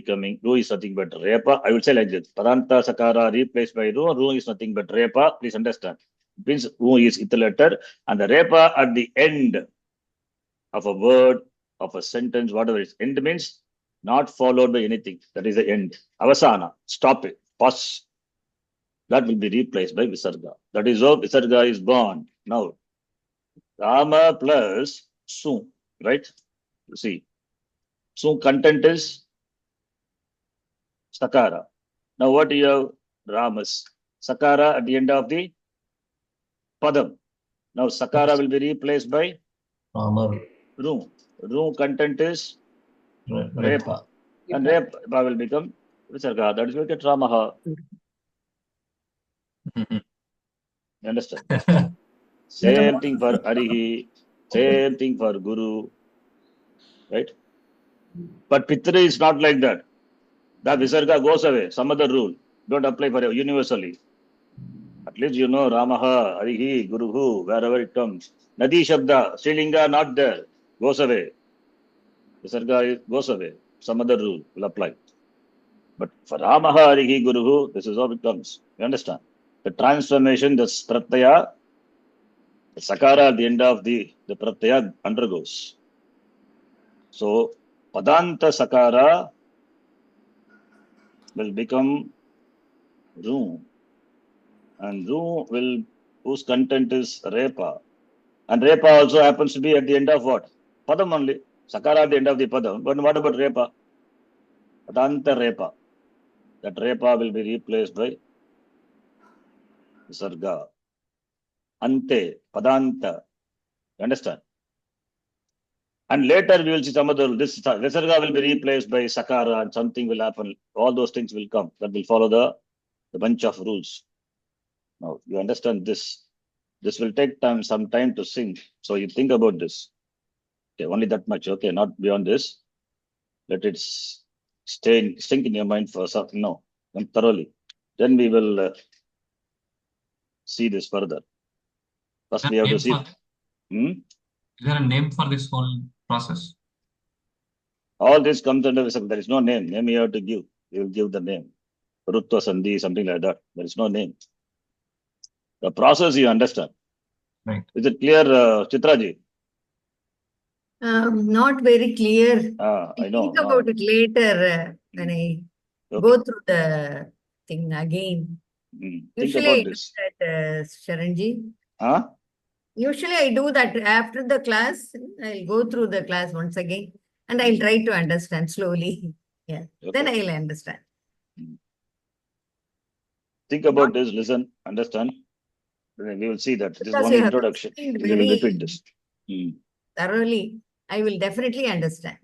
is nothing but repa. I would say like this. Padanta sakara replaced by ru is nothing but repa. Please understand. It means ru is it letter and the repa at the end of a word, of a sentence, whatever its end means, not followed by anything. That is the end. Avasana. Stop it. Pause. That will be replaced by visarga. That is how visarga is born. Now, Rama plus su, right? You see. So content is Sakara. Now what do you have? Ramas. Sakara at the end of the Padam. Now Sakara will be replaced by Ramar. Ru. Ru content is Repa. Repa. And Repa will become Visarga. That is why we get Ramaha. You understand? Same thing for Arihi. Same thing for Guru. Right? But Pitri is not like that. The Visarga goes away. Some other rule. Don't apply for you universally. At least you know Ramaha, Arihi, Guruhu, wherever it comes. Nadi Shabda, Srilinga not there. Goes away. Visarga goes away. Some other rule will apply. But for Ramaha, Arihi, Guruhu, this is how it comes. You understand? The transformation, the pratyaya, the sakara at the end of the pratyaya undergoes. So, Padanta sakara will become Ru. And Ru will, whose content is Repa. And Repa also happens to be at the end of what? Padam only. Sakara at the end of the Padam. But what about Repa? Padanta Repa. That Repa will be replaced by Visarga. Ante, Padanta. You understand? And later we will see some other, this Visarga will be replaced by Sakara and something will happen. All those things will come. That will follow the bunch of rules. Now, you understand this. This will take some time to sink. So you think about this. Okay, only that much. Okay, not beyond this. Let it sink in your mind for something. No, thoroughly. Then we will see this further. First, we have to see. Is there a name for this whole process? All this comes under Visarga. There is no name. Name you have to give. You will give the name. Rutva Sandhi, something like that. There is no name. The process you understand. Right. Is it clear, Chitraji? Not very clear. I know. Think about it later when I go through the thing again. Think Usually about I this. do that, Sharanji. Huh? Usually I do that after the class. I'll go through the class once again and I'll try to understand slowly. Yeah. Okay. Then I'll understand. Think about this, listen, understand. Then we will see that. This is Because only you have introduction. explained We will very repeat this. thoroughly. I will definitely understand.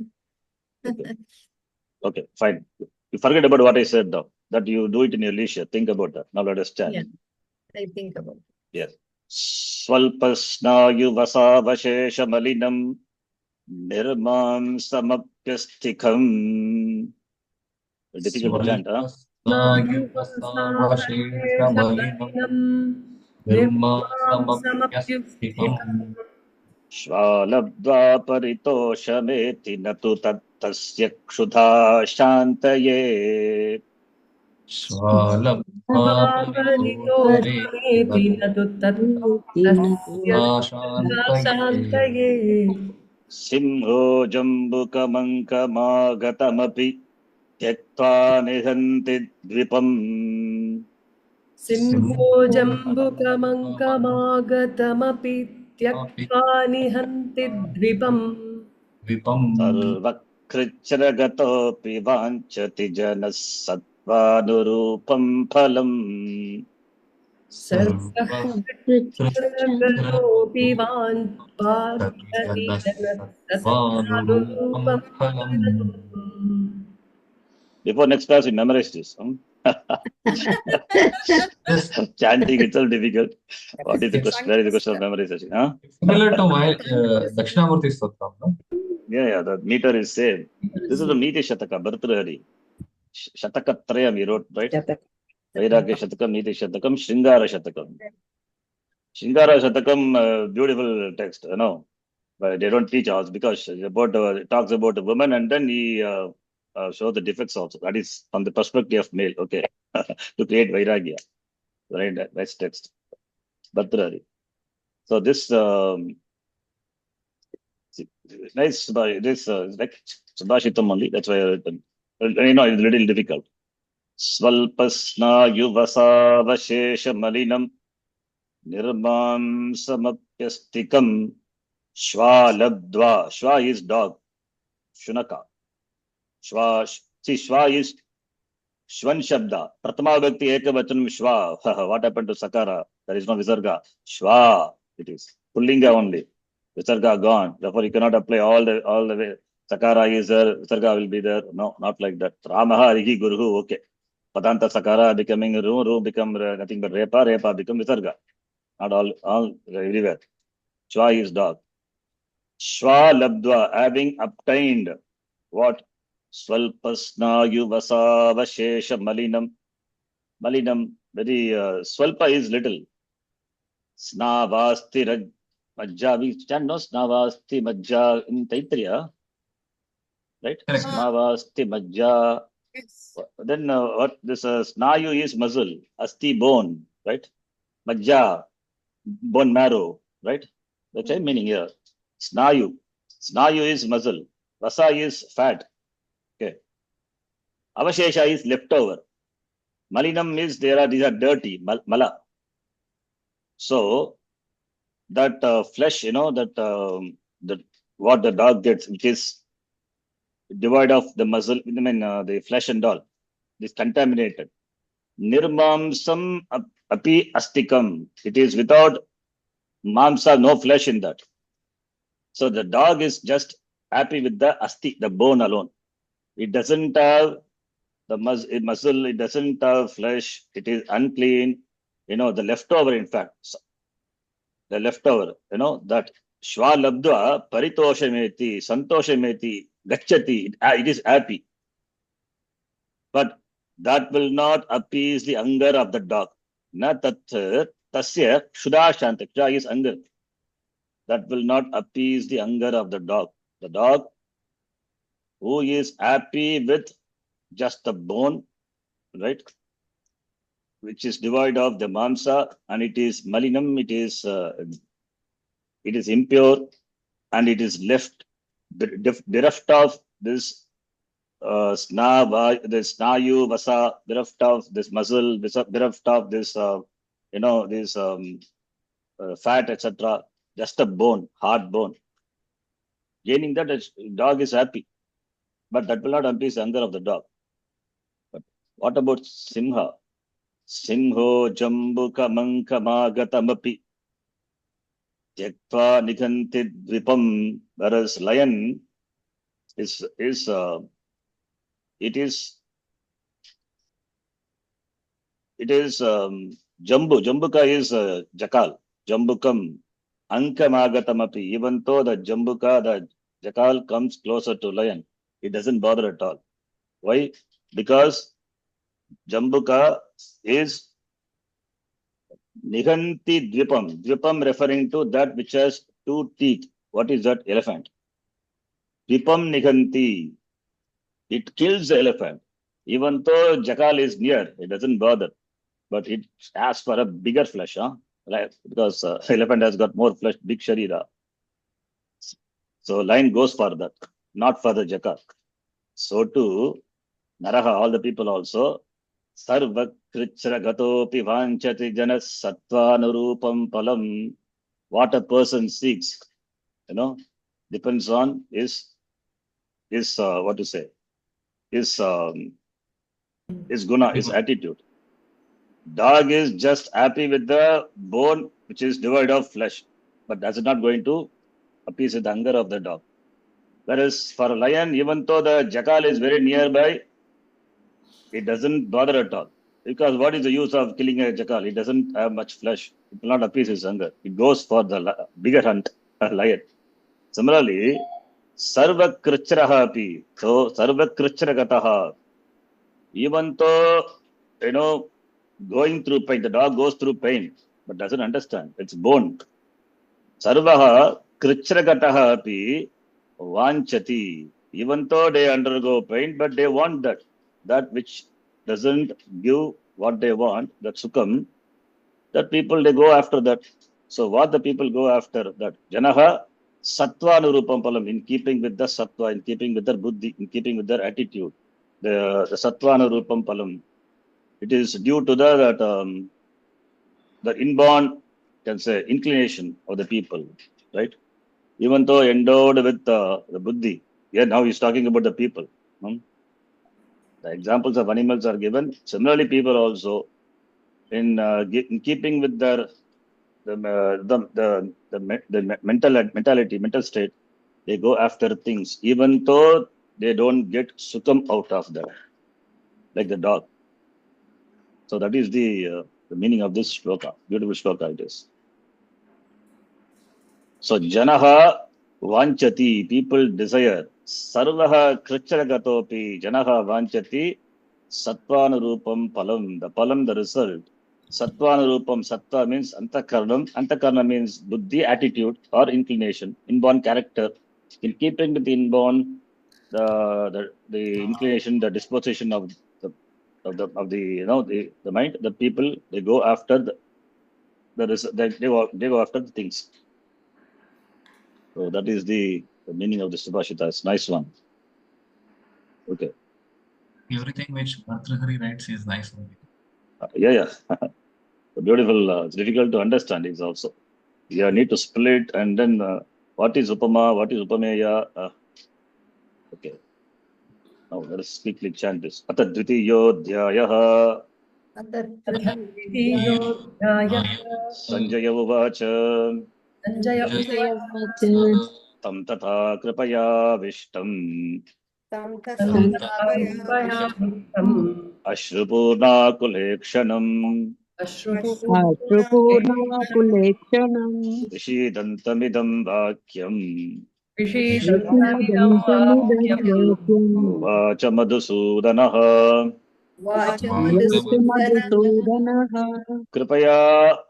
Okay, fine. You forget about what I said now. That you do it in your leisure. Think about that. Now let us stand. Yeah. I think about it. Yes. Swalpasnayu vasavashesha malinam nirmam samapyastikham. Difficult to chant, huh? Shvalabdva paritoshameti natu tattasya ksudha shantaye. Simho jambukamankamagatamapi tyaktva nihanti dvipam. Simho jambukamankamagatamapi tyaktva nihanti dvipam. Sarvakrichiragatopi vanchati janas satvanurupam phalam. Sarvakrichiragatopi vanchati janas satvanurupam phalam. Before next class, we memorize this. Chanting itself difficult. What is the question? Where is the question of memorization? Huh? Similar to my Dakshinamurti Stotram, no? Yeah, the meter is same. This is the Niti Shataka, Bhartrahari. Shataka Trayam, he wrote, right? Vairagya Shatakam, Niti Shatakam, Shringara Shatakam. Shringara Shatakam, beautiful text, you know. But they don't teach us because it talks about a woman and then he shows the defects also. That is from the perspective of male, okay, to create Vairagya. Right, that's text. Bhartrahari. So this nice, this like Subhashitam only. That's why I written. You know, it's a little difficult. Svalpasna yuvasa vashesha malinam nirmam samapyastikam shvalabdva. Shva is dog. Shunaka. Shva. See, Shva is Shwan Shabda. Pratama Bhakti Ekavachanam Shwa. What happened to Sakara? There is no Visarga. Shwa. It is. Pullinga only. Visarga gone. Therefore, you cannot apply all the way. Sakara is there. Visarga will be there. No, not like that. Ramaha Rihi Guruhu. Okay. Padanta Sakara becoming Ru become nothing but Repa become Visarga. Not all everywhere. Shwa is dog. Shwa Labdva, having obtained what? Swalpasnayu Vasavashesha Malinam. Malinam, very Swalpa is little. Snavasti Majja, we stand no Snavasti Majja in Taitriya, right? Correct. Snavasti Majja. Yes. Then what this Snayu is muscle, Asti bone, right? Majja, bone marrow, right? That's the meaning here. Snayu. Snayu is muscle. Vasa is fat. Okay. Avashesha is leftover. Malinam is these are dirty. Mala. So that flesh, that what the dog gets, which is devoid of the muscle, the flesh and all, is contaminated. Nirmamsam api astikam. It is without mamsa, no flesh in that. So the dog is just happy with the asti, the bone alone. It doesn't have the muscle, it doesn't have flesh, it is unclean. The leftover, in fact. The leftover, that Shwa Labdva Paritoshameti, Santoshameti, Gachati, it is happy. But that will not appease the anger of the dog. Na tat tasya Shuddha Shanta. Shuddha is anger. That will not appease the anger of the dog. The dog who is happy with just the bone, right? Which is devoid of the mamsa, and it is malinam, it is impure, and it is left bereft of this the snayu vasa, bereft of this muscle, bereft of this this fat, etc. Just a bone, hard bone. Gaining that, the dog is happy, but that will not appease the anger of the dog. But what about Simha? Simho Jambuka Mankamagatamappi Jektva Nikanti Dvipam. Whereas lion is Jambu. Jambuka is Jakal. Jambukam Ankamagatamappi. Even though the Jambuka, the Jakal comes closer to lion, it doesn't bother at all. Why? Because Jambuka is Niganti Dvipam. Dvipam referring to that which has two teeth. What is that? Elephant. Dvipam Niganti. It kills the elephant. Even though Jakal is near, it doesn't bother. But it asks for a bigger flesh, because elephant has got more flesh, big sharira. So lion goes for that, not for the Jakal. So too, Naraha, all the people also, Sarva Krichra Gatopi Vanchati Janas Sattvanurupam Palam. What a person seeks, depends on his what to say, his guna, his attitude. Dog is just happy with the bone which is devoid of flesh, but that's not going to appease the anger of the dog. Whereas for a lion, even though the Jakal is very nearby, it doesn't bother at all. Because what is the use of killing a Jakal? It doesn't have much flesh. It will not appease his hunger. It goes for the bigger hunt, a lion. Similarly, Sarva Krichraha api. So, Sarva Krichragataha. Even though, going through pain, the dog goes through pain, but doesn't understand. It's bone. Sarvaha Krichragataha api Vanchati. Even though they undergo pain, but they want that which doesn't give what they want, that sukham, that people, they go after that. So what the people go after, that Janaha Sattva Nurupam Palam, in keeping with the Sattva, in keeping with their buddhi, in keeping with their attitude. The Sattva Nurupam Palam. It is due to the inborn, can say, inclination of the people, right? Even though endowed with the buddhi. Yeah, now he's talking about the people. The examples of animals are given. Similarly, people also, in keeping with their mental state, they go after things, even though they don't get sukham out of that, like the dog. So that is the meaning of this shloka. Beautiful shloka it is. So janaha vanchati, people desire. Sarvaha kricharagatopi, janaha vanchati, satvanurupam palam, the palam, the result. Satvanurupam, sattva means antakarnam, antakarna means buddhi, attitude or inclination, inborn character. In keeping with the inborn, the inclination, the disposition of the mind, the people, they go after they go after the things. So that is the meaning of the Subhashita. It's a nice one. Okay. Everything which Bhartrhari writes is nice only. Yeah. Beautiful. It's difficult to understand. It's also. You need to split and then what is Upama, what is Upameya. Okay. Now let us quickly chant this. Ata dvitiyodhyayaha Sanjaya uvacha Sanjaya tam tatha kripaya vishtam Ashrupurna kulekshanam Ashrupunakulekshanam Vishidantamidam vakyam Vishidantamidam vakyam Vacha madhusudanaha Vachamadhusudanaha Kripaya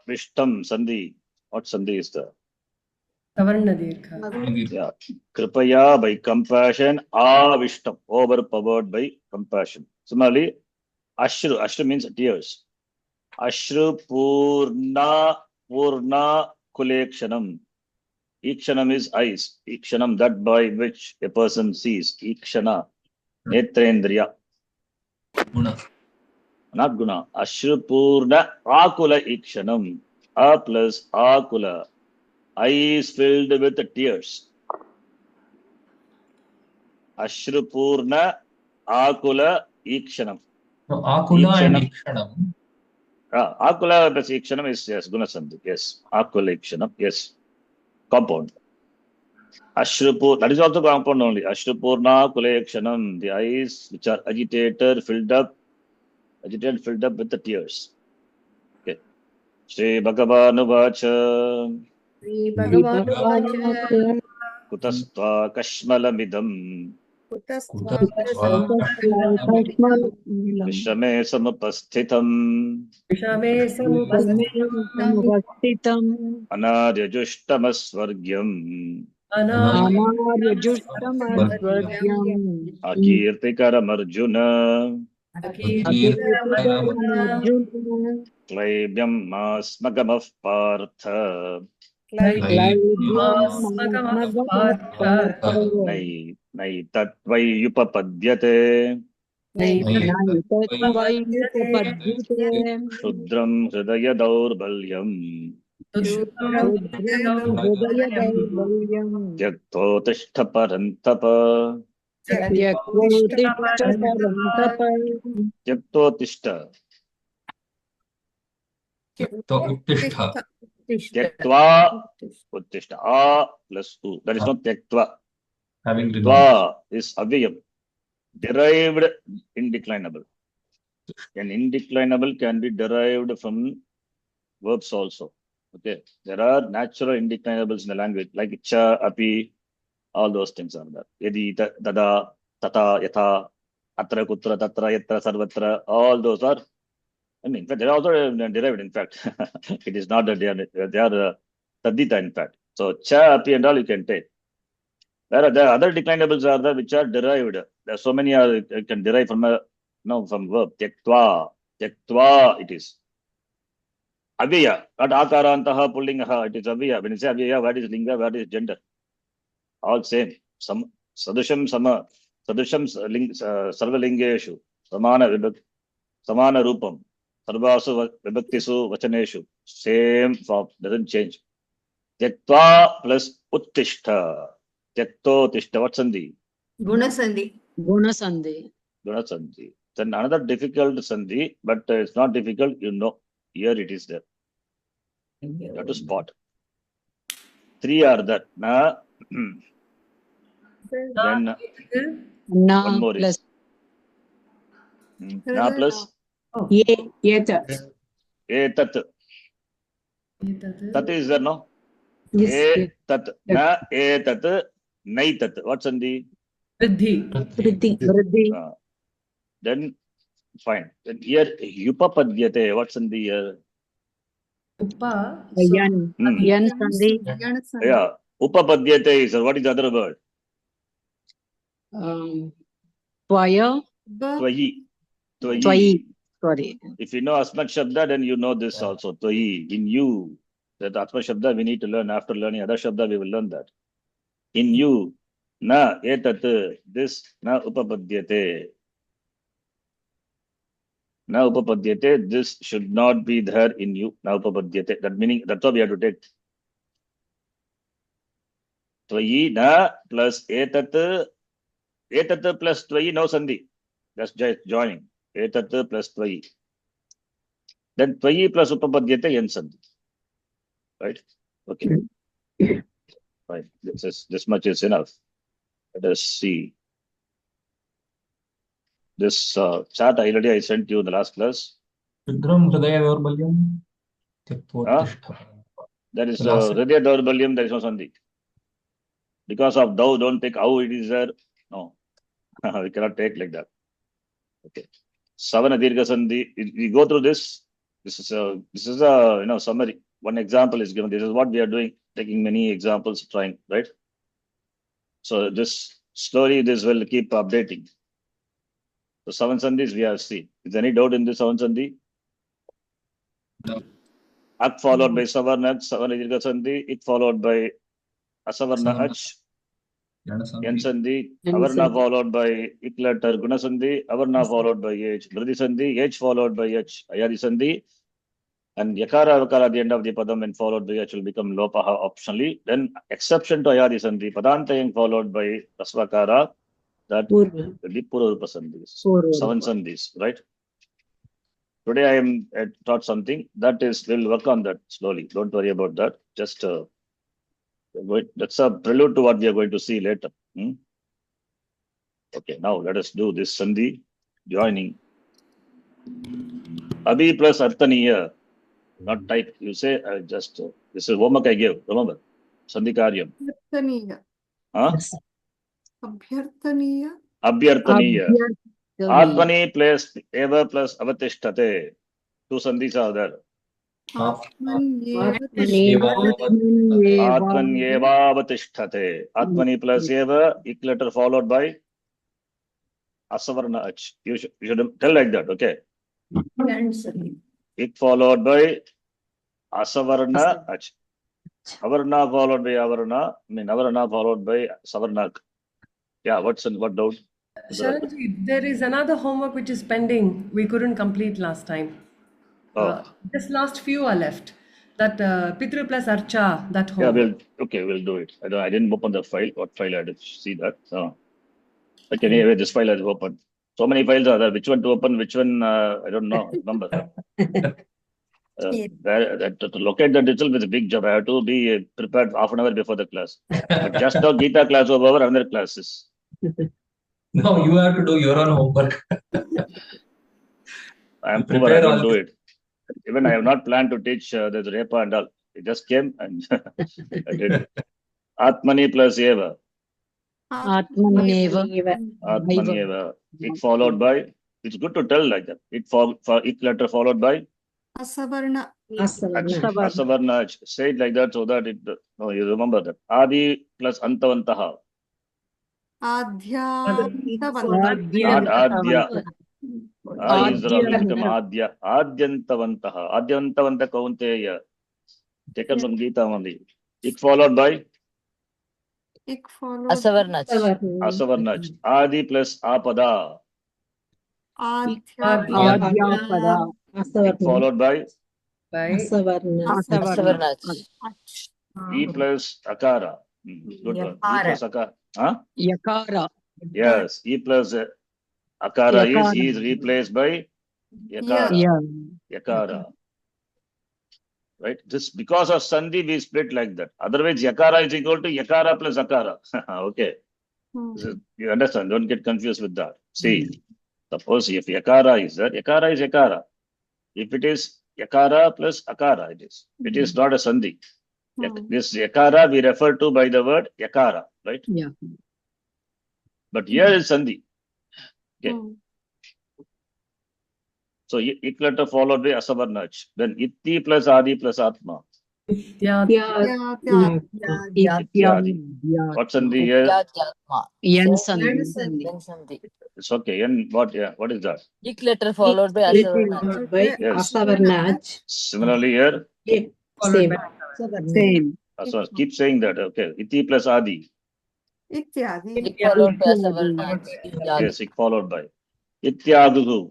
vishtam sandhi. What sandhi is there? Savarna Dirgha. Yeah. Kripaya by compassion, avishtam, overpowered by compassion. Similarly, Ashru means tears. Ashru purna kulekshanam. Ikshanam is eyes. Ikshanam, that by which a person sees. Ikshana, netrendriya. Guna. Not guna. Ashru purna akula ikshanam. A plus akula. Eyes filled with tears. Ashru purna akula ikshanam. So Akula and Ikshanam. Akula plus ikshanam is yes, gunasandhi. Yes. Akula ikshanam. Yes. Compound. Ashrupur, that is also compound only. Ashrupurna kulekshanam, the eyes which are agitated, filled up with the tears. Okay. Shri Bhagavanu Vacha Kutastva Kashmalamidam Vishame Samupasthitam Samupasthitam Anadyajushtamasvargyam Anaryajushtamasvaryam Akirtikaram Arjuna Akirtikaram Arjuna Klaibyam Masmagamaf Partha Nai tatvai yupapadyate Shudram hridaya daurbalyam Tyakto tishta parantapa Tyakto tishta Uttishta. Tyaktva uttishta. A plus U. That is not tyaktva. Having renounced. Tva is avyayam. Derived indeclinable. An indeclinable can be derived from verbs also. Okay. There are natural indeclinables in the language like icha, api, all those things are there. Yadi, tada, tata, yatha, atra, kutra, tatra, yatra, sarvatra, all those are, in fact, they are also derived, in fact. It is not that they are tadita, in fact. So, cha, api and all you can take. There are other declinables are there which are derived. There are so many you can derive from from verb. Tyaktva it is. Avyaya, not akarantaha pullingaha, it is avyaya. When you say avyaya, what is linga, what is gender? All same. Sadusham sarvalingeshu, samana rupam, sarvasu vibhaktisu vachaneshu. Same form, doesn't change. Tyaktva plus uttishta. Tyakto tishta, what sandhi? Gunasandhi. Gunasandhi. Gunasandhi. Then another difficult sandhi, but it's not difficult, you know. Here it is there. You have to spot. 3 are there. Na, then Na one more plus is na plus Etat. etat. Tat is there, no? Yes. Etat. Na etat. Naitat. What sandhi? Vriddhi. Vriddhi. Then fine. Then here yupapadyate. What sandhi here? Upa. Yan. Yan sandhi. Yeah. Upapadyate is what is the other word? Tvaya. Twayi. Twayi. Sorry. If you know Asmat Shabda, then you know this also. Twayi. In you. That Atma Shabda we need to learn. After learning other Shabda, we will learn that. In you. Na etat. This na upapadyate. Na upapadyate. This should not be there in you. Na upapadyate. That meaning, that's what we have to take. Twayi na plus etat. Etat plus twayi, no sandhi. That's just joining. Etat plus twayi. Then twayi plus upapadyate yan sandhi. Right? Okay. Right. This much is enough. Let us see. This chart already I sent you in the last class. Shudram Hridaya Daurbalyam Tyaktottishta. That is Last sentence. Hridaya Daurbalyam, there is no sandhi. Because of thou, don't take how it is there. No. We cannot take like that. Okay. Savana Dirgha Sandhi. We go through this. This is a summary. One example is given. This is what we are doing. Taking many examples, trying, right? So this slowly this will keep updating. So 7 sandhis we have seen. Is there any doubt in this 7 sandhi? No. Ak followed by Savarna, Savana Dirgha Sandhi. It followed by Asavarna Savarna. Ach. Yana Yan Sandhi. Sandhi. Yan Avarna Sandhi. followed by Ik letter Guna Sandhi. Avarna followed by H. Vriddhi Sandhi. H followed by H. Ayadi Sandhi. And Yakara Vakara at the end of the Padam when followed by H will become Lopaha optionally. Then exception to Ayadi Sandhi. Padantayang followed by Rasvakara. That will be Purva Sandhis. Purva. 7 sandhis, right? Today I am taught something. That is, we'll work on that slowly. Don't worry about that. Just that's a prelude to what we are going to see later. Okay, now let us do this sandhi. Joining. Abhi plus Arthaniya. Not type. You say just this is homework I gave. Remember, sandhi karyam. Huh? Abhyarthaniya. Atmani plus eva plus avatishtate. 2 sandhis are there. Atmanyeva avatishtate. Atmani plus eva. Ik letter followed by Asavarna Ach. You should tell like that. Okay. Ik followed by Asavarna Ach. Avarna followed by Avarna. Avarna followed by Savarnak. Yeah, what doubt? Sharanji, there is another homework which is pending. We couldn't complete last time. Just last few are left. That Pitru plus Archa, that Yeah, homework. we'll do it. I didn't open the file. What file I had to see that. So, okay, anyway, this file has opened. So many files are there. Which one to open? Which one? I don't know. Number. To locate that itself is a big job. I have to be prepared half an hour before the class. But just now, Gita class over, another classes. No, you have to do your own homework. I am poor. I don't do it. Even I have not planned to teach the Repa and all. It just came and I did it. Atmani plus Eva. Atmaneva. Atmanyeva. It followed by. It's good to tell like that. It for each letter followed by Asavarna. Asavarna. Say it like that so that it. No, you remember that. Adi plus Antavantaha. Adhya. Adya. Is become Adya. Adyantavantaha. Adyantavanta Kaunteya. Taken from Gita only. It followed by Asavarnach. Adi plus Apada. Adhya. It followed by By E plus Akara. Good one. E plus Akara. Huh? Yakara. Yes. E plus Akara is, Yakara. he is replaced by Yakara. Yeah. Yakara. Right? This because of Sandhi we split like that. Otherwise, Yakara is equal to Yakara plus Akara. Okay. You understand? Don't get confused with that. See, suppose if Yakara is there, Yakara is Yakara. If it is Yakara plus Akara, it is. It is not a Sandhi. This Yakara we refer to by the word Yakara, right? Yeah. But here is Sandhi. Okay. So ik letter followed by Asavarnach. Then Itti plus Adi plus Atma. Ityadi. Ityadi. What's Sandhi here? Yen Sandhi. It's okay. And what? Yeah. What is that? Ik letter followed by Asavarnach. Yes. Asavarnach. Similarly here, Followed by Same. so keep saying that. Okay. Iti plus Adi. Ik followed by Asavarnach. Yes, ik followed by. Ityaguhu.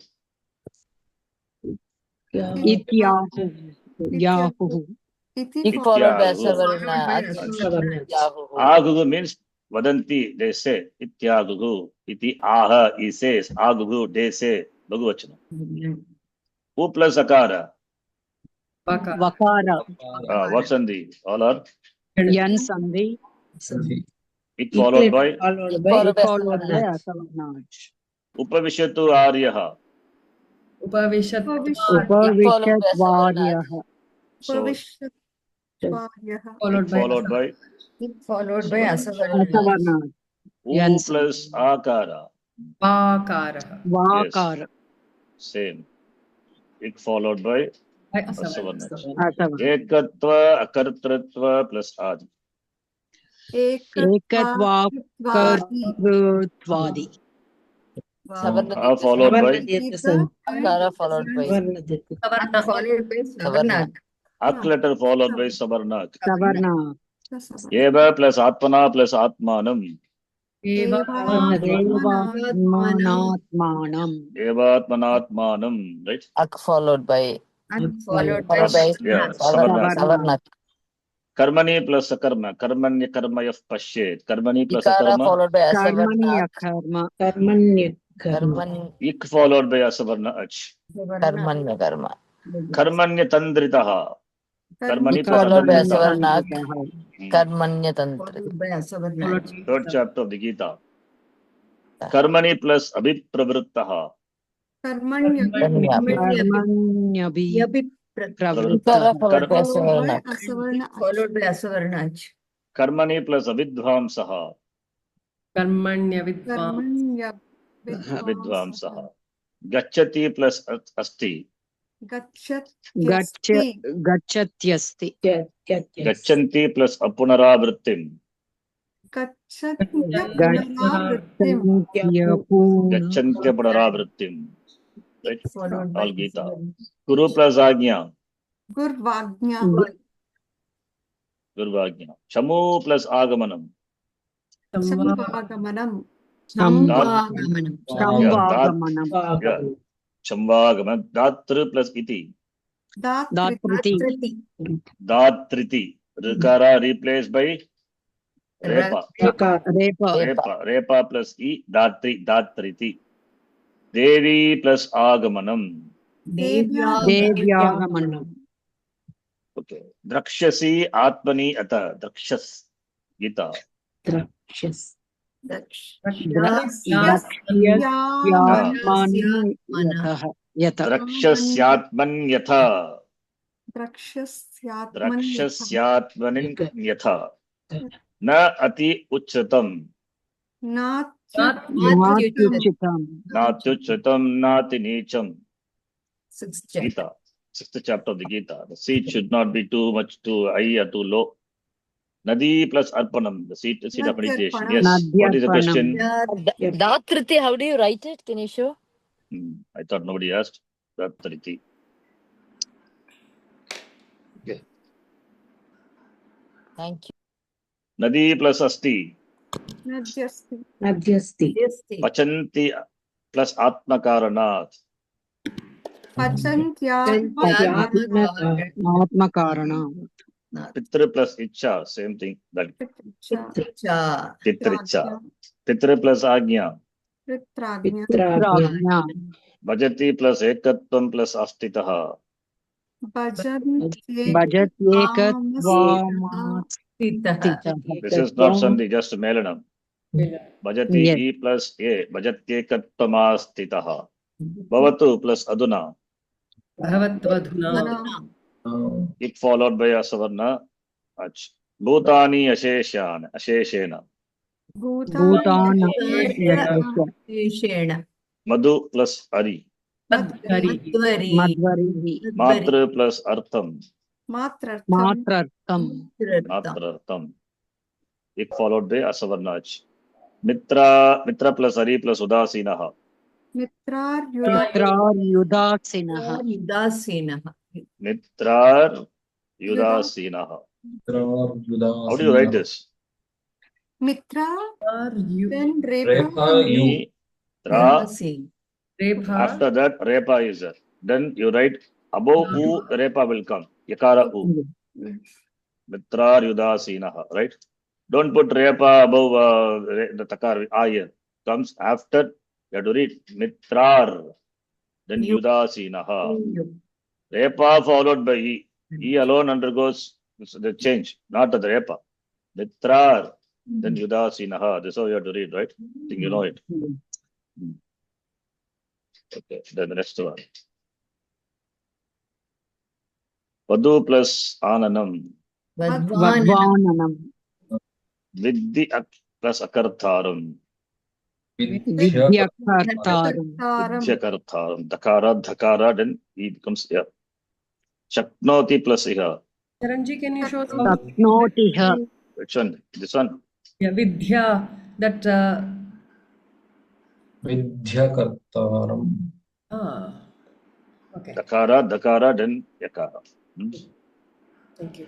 Ityahu. Yahu. Ik followed by Ityaguhu. Asavarnach. Yahu. Aguhu means Vadanti, they say. Ityaguhu. Iti aha, he says. Aguhu, they say. Bhagavachana. U plus Akara. Vaka. Vakara. What's Sandhi? All are? Yen Sandhi. Ik followed by. Followed by Followed by Asavarnach. Asavarnach. Upavishatu Aryaha. Upavishat. Upavishat Varyaha. So, Followed by followed by. Followed by Asavarnach. Asavarnach. U Yes. plus Akara. Vakara. Vakara. Same. Ik followed by By Asavarnach. Asavarnach. Asavarnach. Ekatva akartratva plus Adi. Ekatva kartrtvadi. A followed by Akara followed by Savarna. Followed by Savarnach. Ak letter followed by Savarnach. Savarna. Eva plus Atmana plus Atmanam. Eva. Manatmanam. Eva Atmanatmanam. Right? Ak followed by Followed by Yeah. Savarnach. Savarnach. Karmani plus Sakarma. Karmanya karmayaf pashet. Karmani plus Ikara Sakarma. followed by Karmanya Asavarnach. karma. Karman Ik followed by Asavarnach. Karmanya karma. Karmanya tandritaha. Karmani plus Followed by Atandritaha. Asavarnach. Karmanya tantra. Followed by Asavarnach. Third chapter of the Gita. Karmani plus Abhipravrittaha. Kanya. Karmanyabhi Ikara pravritta. followed by Asavarnach. Followed by Asavarnach. Karmani plus Avidvamsaha. Karmanya Vidvam. Vidvamsaha. Gacchati plus Asti. Gacchatyasti. Gacchanti plus Apunaravrittim. Gacchanti Apunaravrittim. Right? Followed by All Gita. Guru plus Agnya. Gurvagnya. Shamu plus Agamanam. Shambhagamanam. Yeah. Shamvagaman. Datru plus Iti. Datriti. Datriti. Rikara replaced by Repa. Repa. Repa plus E. Datriti. Devi plus Agamanam. Devyagamanam. Okay. Drakshasi Atmani Ata. Drakshas. Gita. Yata. Drakshasyatman yatha. Drakshasyaatmanin yatha. Na ati uchatam. Natyuchitam. Natyuchatam nati nicham. Sixth chapter. Gita. Sixth chapter of the Gita. The seat should not be too much too high or too low. Nadi plus Arpanam, the seat of meditation. Yes. What is the question? Datriti, how do you write it? Can you show? I thought nobody asked. Datriti. Okay. Thank you. Nadi plus Asti. Nadhyasti. Pachanti plus Atmakaranat. Atmakarana. Pitra plus Icha. Same thing. That Cha. Titricha. Pitra plus Agnya. Pitragnya. Prajna. Bhajati plus ekatvam plus astitah. Bhajatyekatvamasthitah. This is not sandhi, just melanam. Bhajati Yes. e plus a. Bhajatyekatvamasthitah. Bhavatu plus aduna. Bhavatvadhuna. It followed by asavarna. Ach. Bhutani asheshena. Bhutana. Shena. Madhu plus ari. Madhvari. Madhvarihi. Matra plus artham. Matrartham. Matrartham. It followed by asavarna. Ach. Mitra plus ari plus udasinaha. Mitraryudasinaha. Udasinaha. Mitrar yudasinaha. How do you write this? Mitra, Are you? then Repa. Repa, you. Mitra. Udasina. Repha. After that, repa is there. Then you write above u, repa will come. Yakara u. Mitrar yudasinaha, right? Don't put repa above the takar here. Comes after, you have to read mitrar. Then yudasinaha. Repa followed by e. E alone undergoes the change, not the repa. Mitrar. Then yudasinaha. This is how you have to read, right? I think you know it. Okay, then the next one. Vadu plus ananam. Vadvana. Vadvananam. Vidhi plus akartharam. Vidyakartaram. Vidyakartharam. Dhakara, then he becomes yeah. Shaknoti plus iha. Charanji, can you show some? Sapnotiha. Which one? This one? Yeah, Vidya. That. Vidyakartaram. Okay. Dhakara, then yakara. Thank you.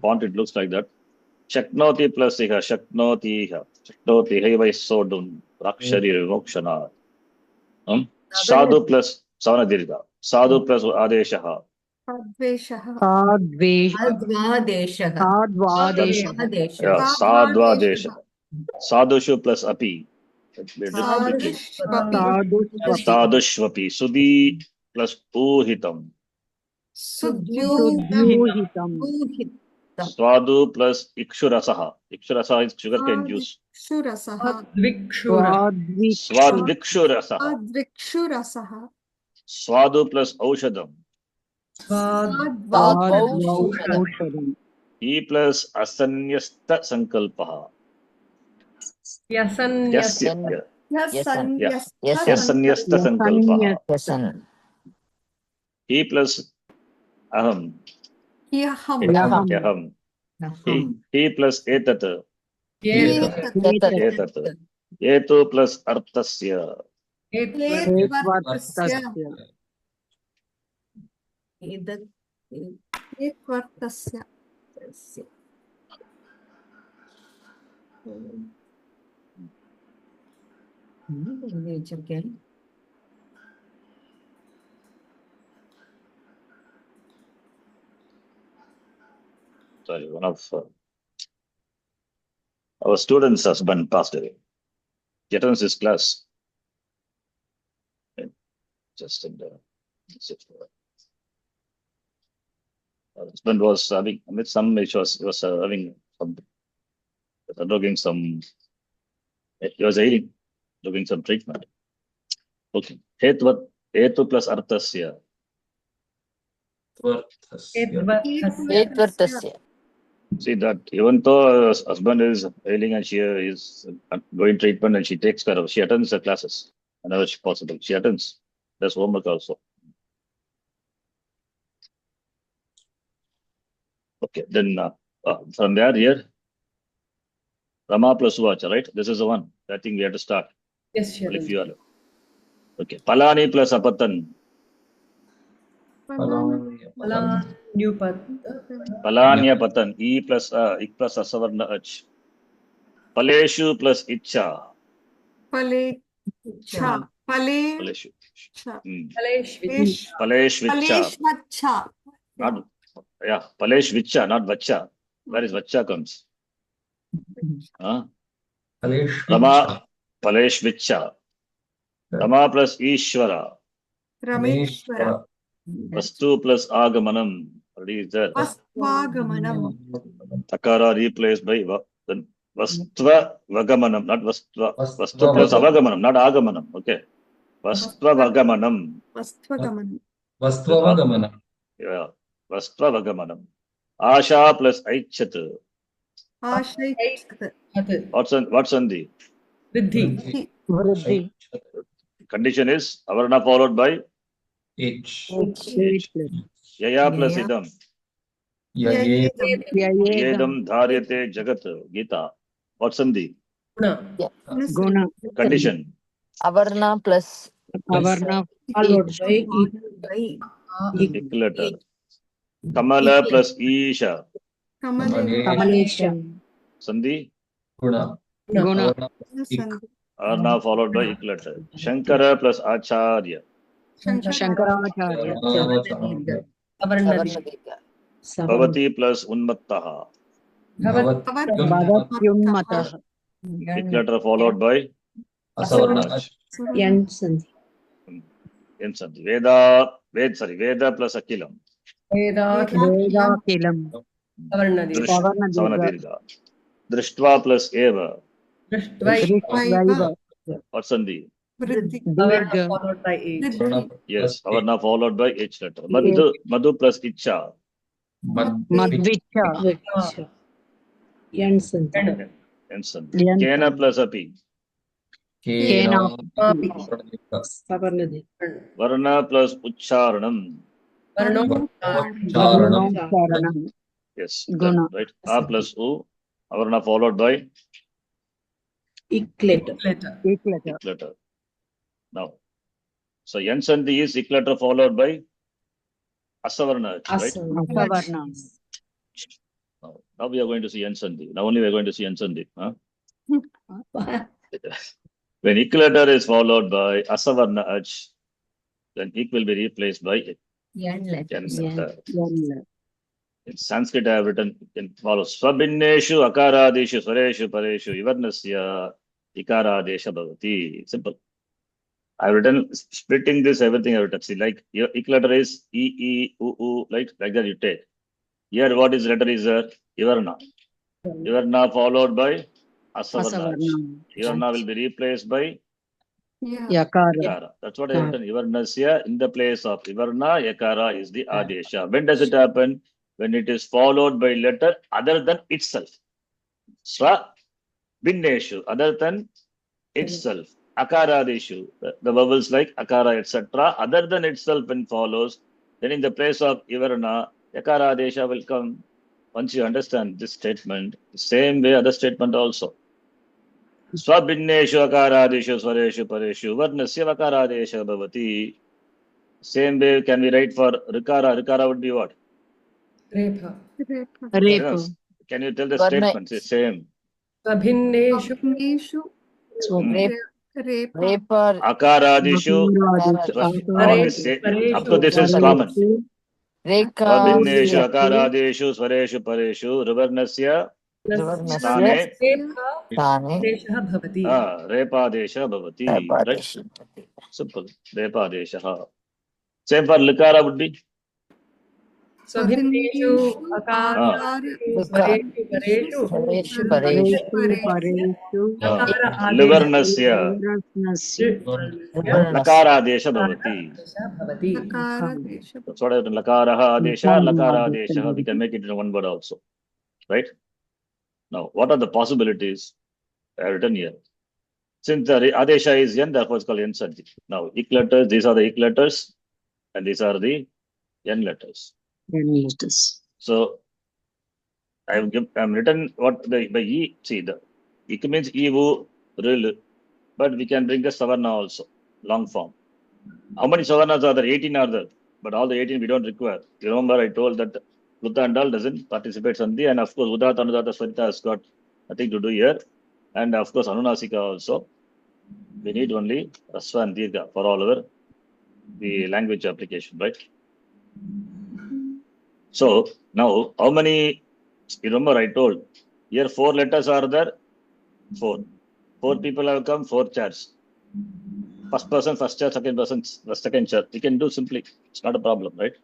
Font, it looks like that. Shaknoti plus iha. Shaknoti iha. Shaknoti haiva sodum. Rakshari vimokshana. Sadhu plus savanadirga. Sadhu plus adeshaha. Padveshaha. Sadvesha. Advadesha. Yeah, sadvadesha. Sadhushu plus api. Sadushvapi. Sudhi plus uhitam. Sudyuhitam. Swadu plus ikshurasaha. Ikshurasaha is sugarcane juice. Shurasaha. Vikshura. Swadvikshurasaha. Advikshurasaha. Swadu plus aushadam. Aushadam. E plus asanyasta sankalpaha. Yasan. Yasya. Yasan. Yeah. Yasan. Yasanyasta sankalpaha. Yasan. E plus aham. Yaham. Yaham. E plus etat. Etat. Etu plus artasya. Etvartasya. Etvartasya. Sorry, one of our students' husband passed away. He attends his class. Just in the her husband was having with some issues. He was having some undergoing some. He was ailing, doing some treatment. Okay. Hetu plus artasya. Etvartasya. See that even though her husband is ailing and she is going treatment and she takes care of, she attends the classes whenever she possible. She attends. Does homework also. Okay, then from there here, Rama plus Vacha, right? This is the one. I think we have to start. Yes, sure. If you are okay, Palani plus Apatan. New path. Palanya Patan. E plus Ik plus Asavarna Ach. Paleshu plus Icha. Palecha. Paleshu. Palesh. Palesh Vicha. Paleshvacha. Not yeah, Palesh Vicha, not Vacha. Where is Vacha comes? Rama Palesh Vicha. Tama plus Ishvara. Rameshwara. Vastu plus Agamanam. What is that? Vastvagamanam. Takara replaced by then Vastva Vagamanam, not Vastva. Vastu plus Avagamanam, not Agamanam. Okay. Vastva Vagamanam. Vastvagamanam. Vastvavagamana. Yeah. Vastva Vagamanam. Asha plus Aichat. Ashayat. What's on the Riddhi. Vriddhi. condition is Avarna followed by H. H. Yaya plus Yaya. Idam. Yayedam. Yayedam. Yedam Dharyate Jagat. Gita. What's on the Guna. Guna. condition? Avarna plus Avarna. Followed by By Ik letter. Kamala plus Isha. Kamalesha. Sandhi. Guna. Guna. Sandhi. Arna followed by ik letter. Shankara plus Acharya. Shankaracharya. Savarna. Avarna. Bhavati plus Unmattaha. Bhavatyunmatah. Ik letter followed by Asavarna. Yan Sandhi. N Sandhi. Veda plus Akilam. Veda. Vedakilam. Avarna. Savana Dirgha. Drishtva plus Eva. Dristvaiva. What's Sandhi? Vriddhi. Avarna Dirgha. followed by A. Asavarna. Yes. Avarna followed by H letter. Madhu plus Icha. Madvicha. Yan Sandhi. N Sandhi. Yan. Kena plus Api. Kena. Savarnadi. Varna plus Ucharanam. Varno. Charanam. Yes. Guna. Right. A plus U. Avarna followed by Iklet. Letter. Ik letter. ik letter. Now, so N Sandhi is ik letter followed by Asavarna, right? Asavarna. Now we are going to see N Sandhi. Now only we are going to see N Sandhi. Huh? When ik letter is followed by Asavarna H, then ik will be replaced by Yan letter. N letter. Yan. In Sanskrit, I have written in follows: Swabinneshu akaradeshu swareshu pareshu ivarnasya ikaradesha bhavati. Simple. I have written splitting this everything. I have written. See, like your ik letter is e, u, like that you take. Here, what is letter is Ivarna. Ivarna followed by Asavarna. Ivarna will be replaced by Yakara. Yakara. That's what I have written. Ivarnasya in the place of Ivarna, Yakara is the Adesha. When does it happen? When it is followed by letter other than itself. Swa Binneshu, other than itself. Akaradeshu, the vowels like Akara, etc. Other than itself when follows, then in the place of Ivarna, Yakaradesha will come. Once you understand this statement, the same way other statement also. Swabinneshu akaradeshu swareshu pareshu varnasya vakaradesha bhavati. Same way can we write for Rikara? Rikara would be what? Repa. Repu. Can you tell the Varna. statement? Say same. Abhinneshu. Repa. Akaradeshu. Up to this is common. Reka. Swabinneshu akaradeshu swareshu pareshu rivarnasya stane Stane. Desha bhavati. repadesha bhavati. Right? Simple. Repadesha. Same for Likara would be. Swabhinneshu akaradeshu pareshu Pareshu. Pareshu. Livarnasya lakaradesha bhavati. bhavati. That's what I written. Lakaraha adesha, lakara adesha. We can make it in one word also. Right? Now, what are the possibilities? I have written here. Since the adesha is yan, therefore it's called yan sandhi. Now, ik letters, these are the ik letters, and these are the yan letters. So, I'm written what by e. See, the ik means evu, ril, but we can bring the savarna also, long form. How many savarnas are there? 18 are there, but all the 18 we don't require. You remember I told that Luta and all doesn't participate Sandhi, and of course Udata, Anudata, Swarita has got nothing to do here, and of course Anunasika also. We need only Rasva and Dirgha for all our the language application, right? So now how many? You remember I told here 4 letters are there. 4 people have come, 4 chairs. first person, first chair, second person, second chair. You can do simply. It's not a problem, right?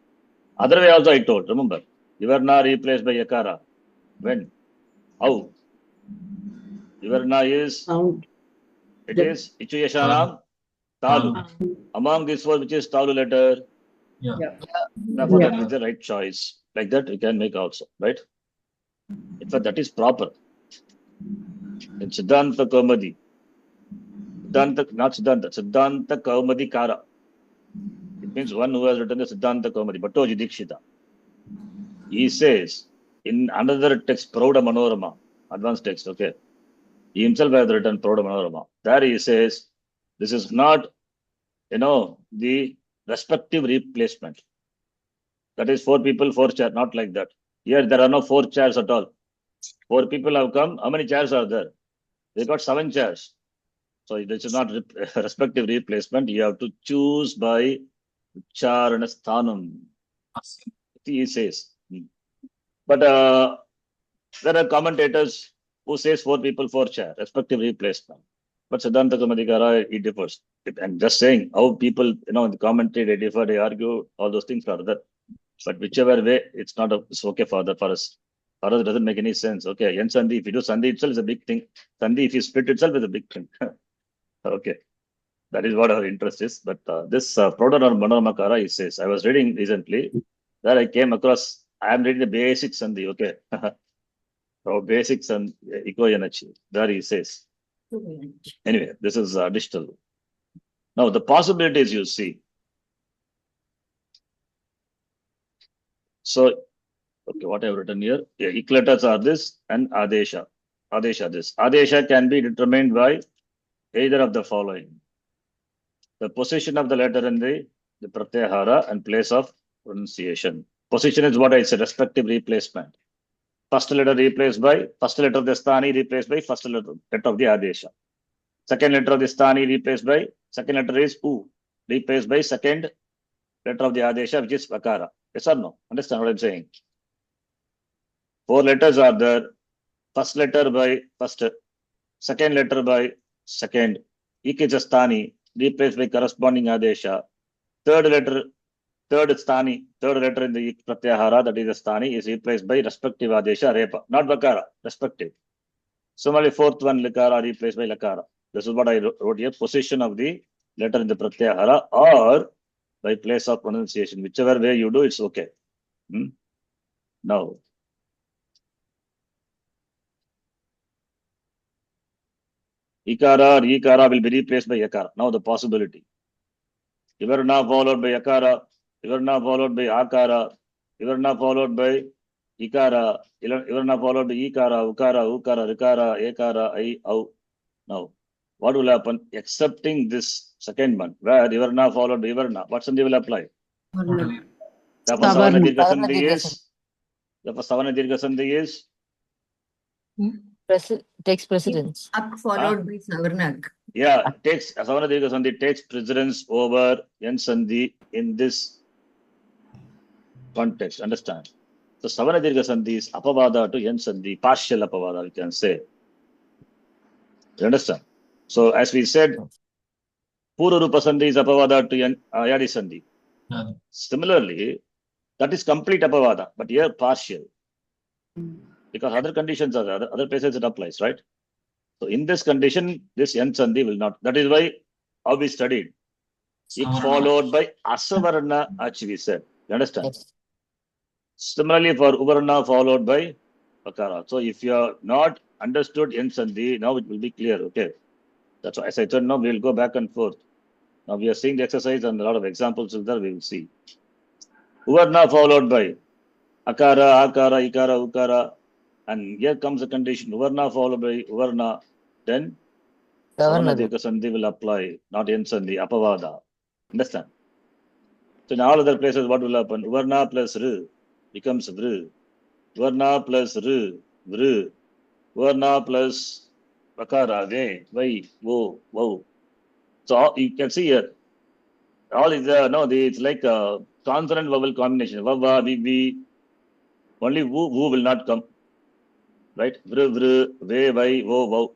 Other way also I told, remember, Vivarna replaced by Yakara. When? How? Vivarna is, Sound. it is Ichuyashanam Talu. Among these four, which is Talu letter? Yeah. Therefore, that is the right choice. Like that, you can make also, right? In fact, that is proper. In Siddhanta Kaumadi, Siddhanta Kaumadi Kara. It means one who has written the Siddhanta Kaumadi, Bhattoji Dikshita. He says in another text, Prouda Manorama, advanced text, okay. He himself has written Prouda Manorama. There he says, this is not, the respective replacement. That is 4 people, 4 chairs, not like that. Here there are no 4 chairs at all. 4 people have come. How many chairs are there? They got 7 chairs. So this is not respective replacement. You have to choose by Charana Sthanam. He says. But there are commentators who says 4 people, 4 chairs, respective replacement. But Siddhanta Kaumadikara, it differs. I'm just saying how people, in the commentary, they differ, they argue, all those things are there. But whichever way, it's okay for us. For us, it doesn't make any sense. Okay, Yen Sandhi, if you do Sandhi itself is a big thing. Sandhi, if you split itself is a big thing. Okay, that is what our interest is. But this Prouda Manoramakara, he says, I was reading recently, that I came across, I am reading the basic Sandhi, okay. So basic Sandhi, Ikoyanachi, there he says. Anyway, this is digital. Now, the possibilities you see. So, okay, what I've written here, eclators are this and Adesha. Adesha this. Adesha can be determined by either of the following. The position of the letter in the Pratyahara and place of pronunciation. Position is what I said, respective replacement. First letter replaced by, first letter of the Sthani replaced by first letter of the Adesha. Second letter of the Sthani replaced by, second letter is U, replaced by second letter of the Adesha, which is Vakara. Yes or no? Understand what I'm saying? 4 letters are there. First letter by first, second letter by second, Ikijastani, replaced by corresponding Adesha. Third letter in the Pratyahara, that is the Sthani, is replaced by respective Adesha, Repa, not Vakara, respective. Similarly, fourth one, Likara, replaced by Lakara. This is what I wrote here, position of the letter in the Pratyahara or by place of pronunciation. Whichever way you do, it's okay. Now, Ikara or Ikara will be replaced by Yakara. Now the possibility. Ivarna followed by Yakara, Ivarna followed by Akara, Ivarna followed by Ikara, Ivarna followed by Ikara, Ukara, Ukara, Rikara, Ekara, I, Au. Now, what will happen? Accepting this second one, where Ivarna followed by Ivarna, what Sandhi will apply? Therefore, Savarna Dirgha Sandhi is, therefore, Savarna Dirgha Sandhi is? Takes precedence. Ak followed by Savarnak. Yeah, Savarna Dirgha Sandhi takes precedence over Yen Sandhi in this context. Understand? So Savarna Dirgha Sandhi is Apavada to Yen Sandhi, partial Apavada, we can say. You understand? So as we said, Pura Rupa Sandhi is Apavada to Yadi Sandhi. Similarly, that is complete Apavada, but here partial. Because other conditions are there, other places it applies, right? So in this condition, this Yen Sandhi will not. That is why how we studied. Ik followed by Asavarna Ach, we said. You understand? Yes. Similarly, for Uvarna followed by Akara. So if you are not understood Yen Sandhi, now it will be clear, okay? That's why, as I said, now we will go back and forth. Now we are seeing the exercise and a lot of examples there, we will see. Uvarna followed by Akara, Akara, Ikara, Ukara. And here comes the condition, Uvarna followed by Uvarna, then Savarna Dirgha Sandhi will apply, not Yen Sandhi, Apavada. Understand? So in all other places, what will happen? Uvarna plus R becomes Vr. Uvarna plus R, Vr. Uvarna plus Vakara, Ve, Vai, Vo, Vau. So you can see here, all is it's like a consonant vowel combination. Vava, Vivi, only Vu will not come. Right? Vr, Vr, Ve, Vai, Vo, Vau.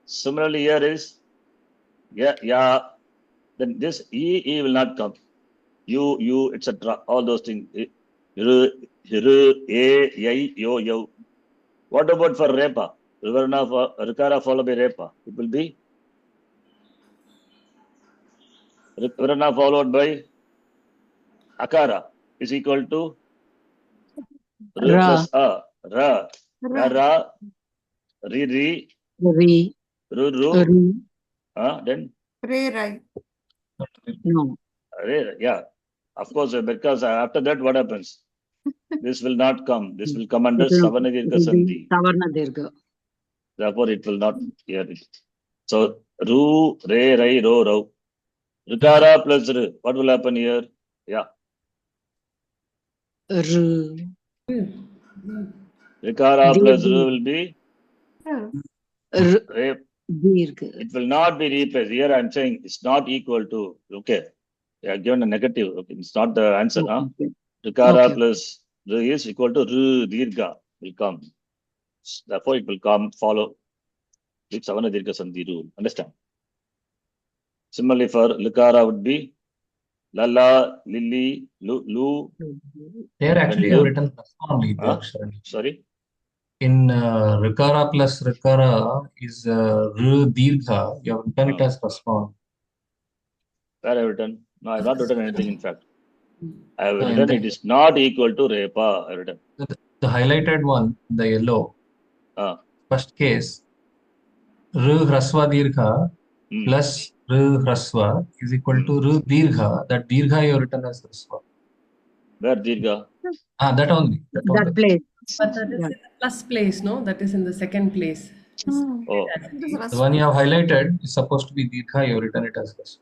Similarly, here is Ya, then this E will not come. You, etc. All those things. R, A, yo, yo. What about for Repa? Rikara followed by Repa. It will be Rikarana followed by Akara is equal to R Ra. plus A. Ra. Ra. Ra. Ri. Re. Ru. Re. Then Ray, right. No. yeah. Of course, because after that, what happens? This will not come. This will come under Savana Dirgha Sandhi. Savarna Dirgha. Therefore, it will not hear it. So, Ru, Re, Rai, Ro, Rau. Rikara plus R. What will happen here? Yeah. R. Rikara Dirgha. plus R will be Yeah. R. Re. Dirgha. It will not be replaced. Here I am saying it's not equal to. Okay. I have given a negative. Okay. It's not the answer. Okay. Rikara Okay. plus R is equal to R. Dirgha will come. Therefore, it will come follow with Savana Dirgha Sandhi rule. Understand? Similarly, for Likara would be Lala, Lili, Lu. Here actually And I've Lu. written Rasma only there, Sharan. Sorry. In Rikara plus Rikara is R Dirgha. You have written it as Rasma. Where I have written? No, I have not written anything. In fact, I have No, written it is not equal to Repa. I have written. The highlighted one, the yellow, first case, R Hraswa Dirgha plus R Hraswa is equal to R Dirgha. That Dirgha you have written as Hraswa. Where Dirgha? That only. That place. But that is in the plus place, no? That is in the second place. Oh. The one you have highlighted is supposed to be Dirgha. You have written it as Hraswa.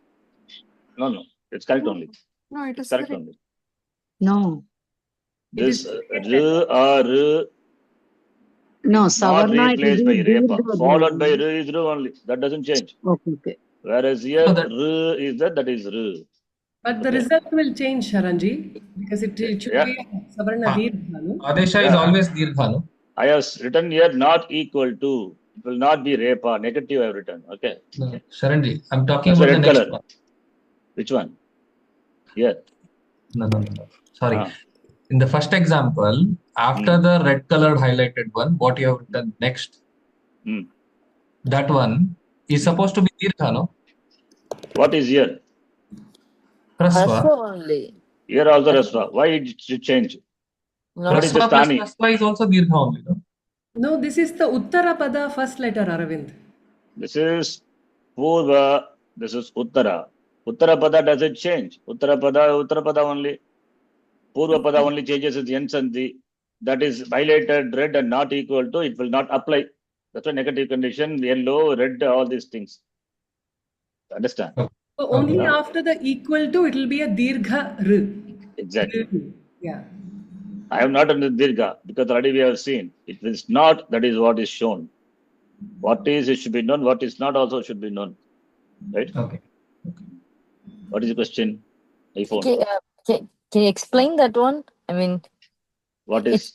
No. It's correct only. No, it is Correct correct. only. No. This R No. not Savarna it replaced will by be Repa. Dirgha. Followed by R is R only. That doesn't change. Okay. Whereas here No, that- R is that is R. But the Okay. result will change, Sharanji, because it should Yeah. be Savarna Dirgha, no? Adesha is Yeah. always Dirgha, no? I have written here not equal to. It will not be Repa. Negative I have written. Okay. No, Sharanji, I'm talking That's about the the red next color. one. Which one? Here. No. Sorry. Ah. In the first example, after the red colored highlighted one, what you have written next, that one is supposed to be Dirgha, no? What is here? Hraswa. Hraswa only. Here also Rasva. Why it should change? No. What is the Hraswa plus Stani? Hraswa is also Dirgha only, no? No, this is the Uttara Pada first letter, Aravind. This is Purva. This is Uttara. Uttara Pada doesn't change. Uttara Pada only. Purva Pada only changes with Yen Sandhi. That is highlighted red and not equal to, it will not apply. That's a negative condition, yellow, red, all these things. Understand? So only Yeah. after the equal to, it will be a Dirgha R. Exactly. Yeah. I have not done the Dirgha because already we have seen. It is not, that is what is shown. What is, it should be known. What is not also should be known. Right? Okay. What is the question? iPhone. Can you explain that one? I mean, What is?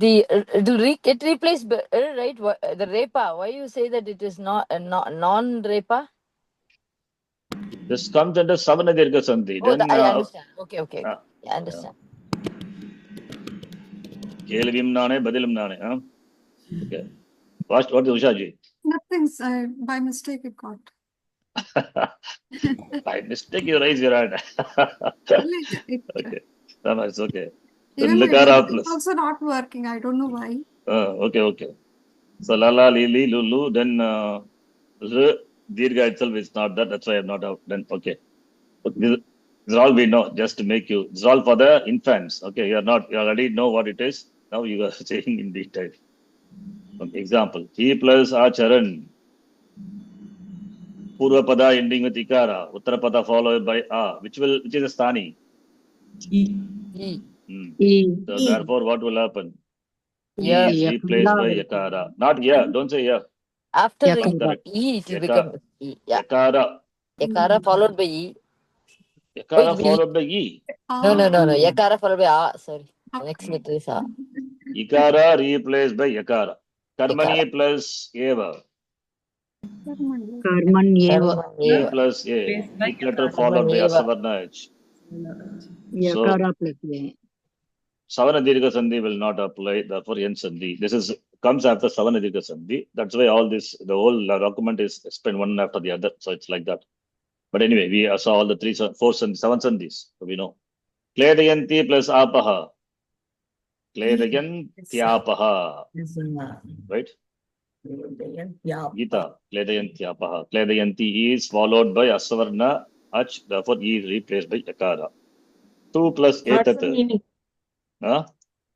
it replaced by right? The Repa. Why you say that it is not non-Repa? This comes under Savana Dirgha Sandhi. Oh, Then, I understand. Okay. Ah. Yeah, I understand. Kelvim Nane, Badilim Nane. Okay. What is Ushaji? Nothing. By mistake it got. By mistake, you raise your hand. Okay. It's okay. Even Then my Likara it's plus. also not working. I don't know why. Okay. So Lala, Lili, Lulu, then R, Dirgha itself is not that. That's why I have not done. Okay. This is all we know, just to make you. This is all for the infants. Okay. You already know what it is. Now you are saying in detail. Example. He plus Acharan. Purva Pada ending with Ikara. Uttara Pada followed by A. Which is a Stani. E. E. So therefore, what will happen? Yeah. Is replaced by Yakara. Not yeah. Don't say yeah. After Yakara. E, it will become E. Yeah. Yakara. Yakara followed by E. Yakara followed by E. No. Yakara followed by A. Sorry. The next letter is A. Ikara replaced by Yakara. Karmani plus Eva. Karman eva. Karma E eva. plus A. Placed by It letter Yakara. followed by Eva. Asavarna H. So, Yakara plus A. Savana Dirgha Sandhi will not apply, therefore Yen Sandhi. This is comes after Savana Dirgha Sandhi. That's why all this, the whole document is spent one after the other. So it's like that. But anyway, we saw all the seven Sandhis. So we know. Kledayanti plus Apaha. Kledayantyaapaha. Right? Gita. Kledayantyaapaha. Kledayanti is followed by Asavarna H. Therefore, E is replaced by Yakara. 2 plus What's the Etat. meaning? Huh?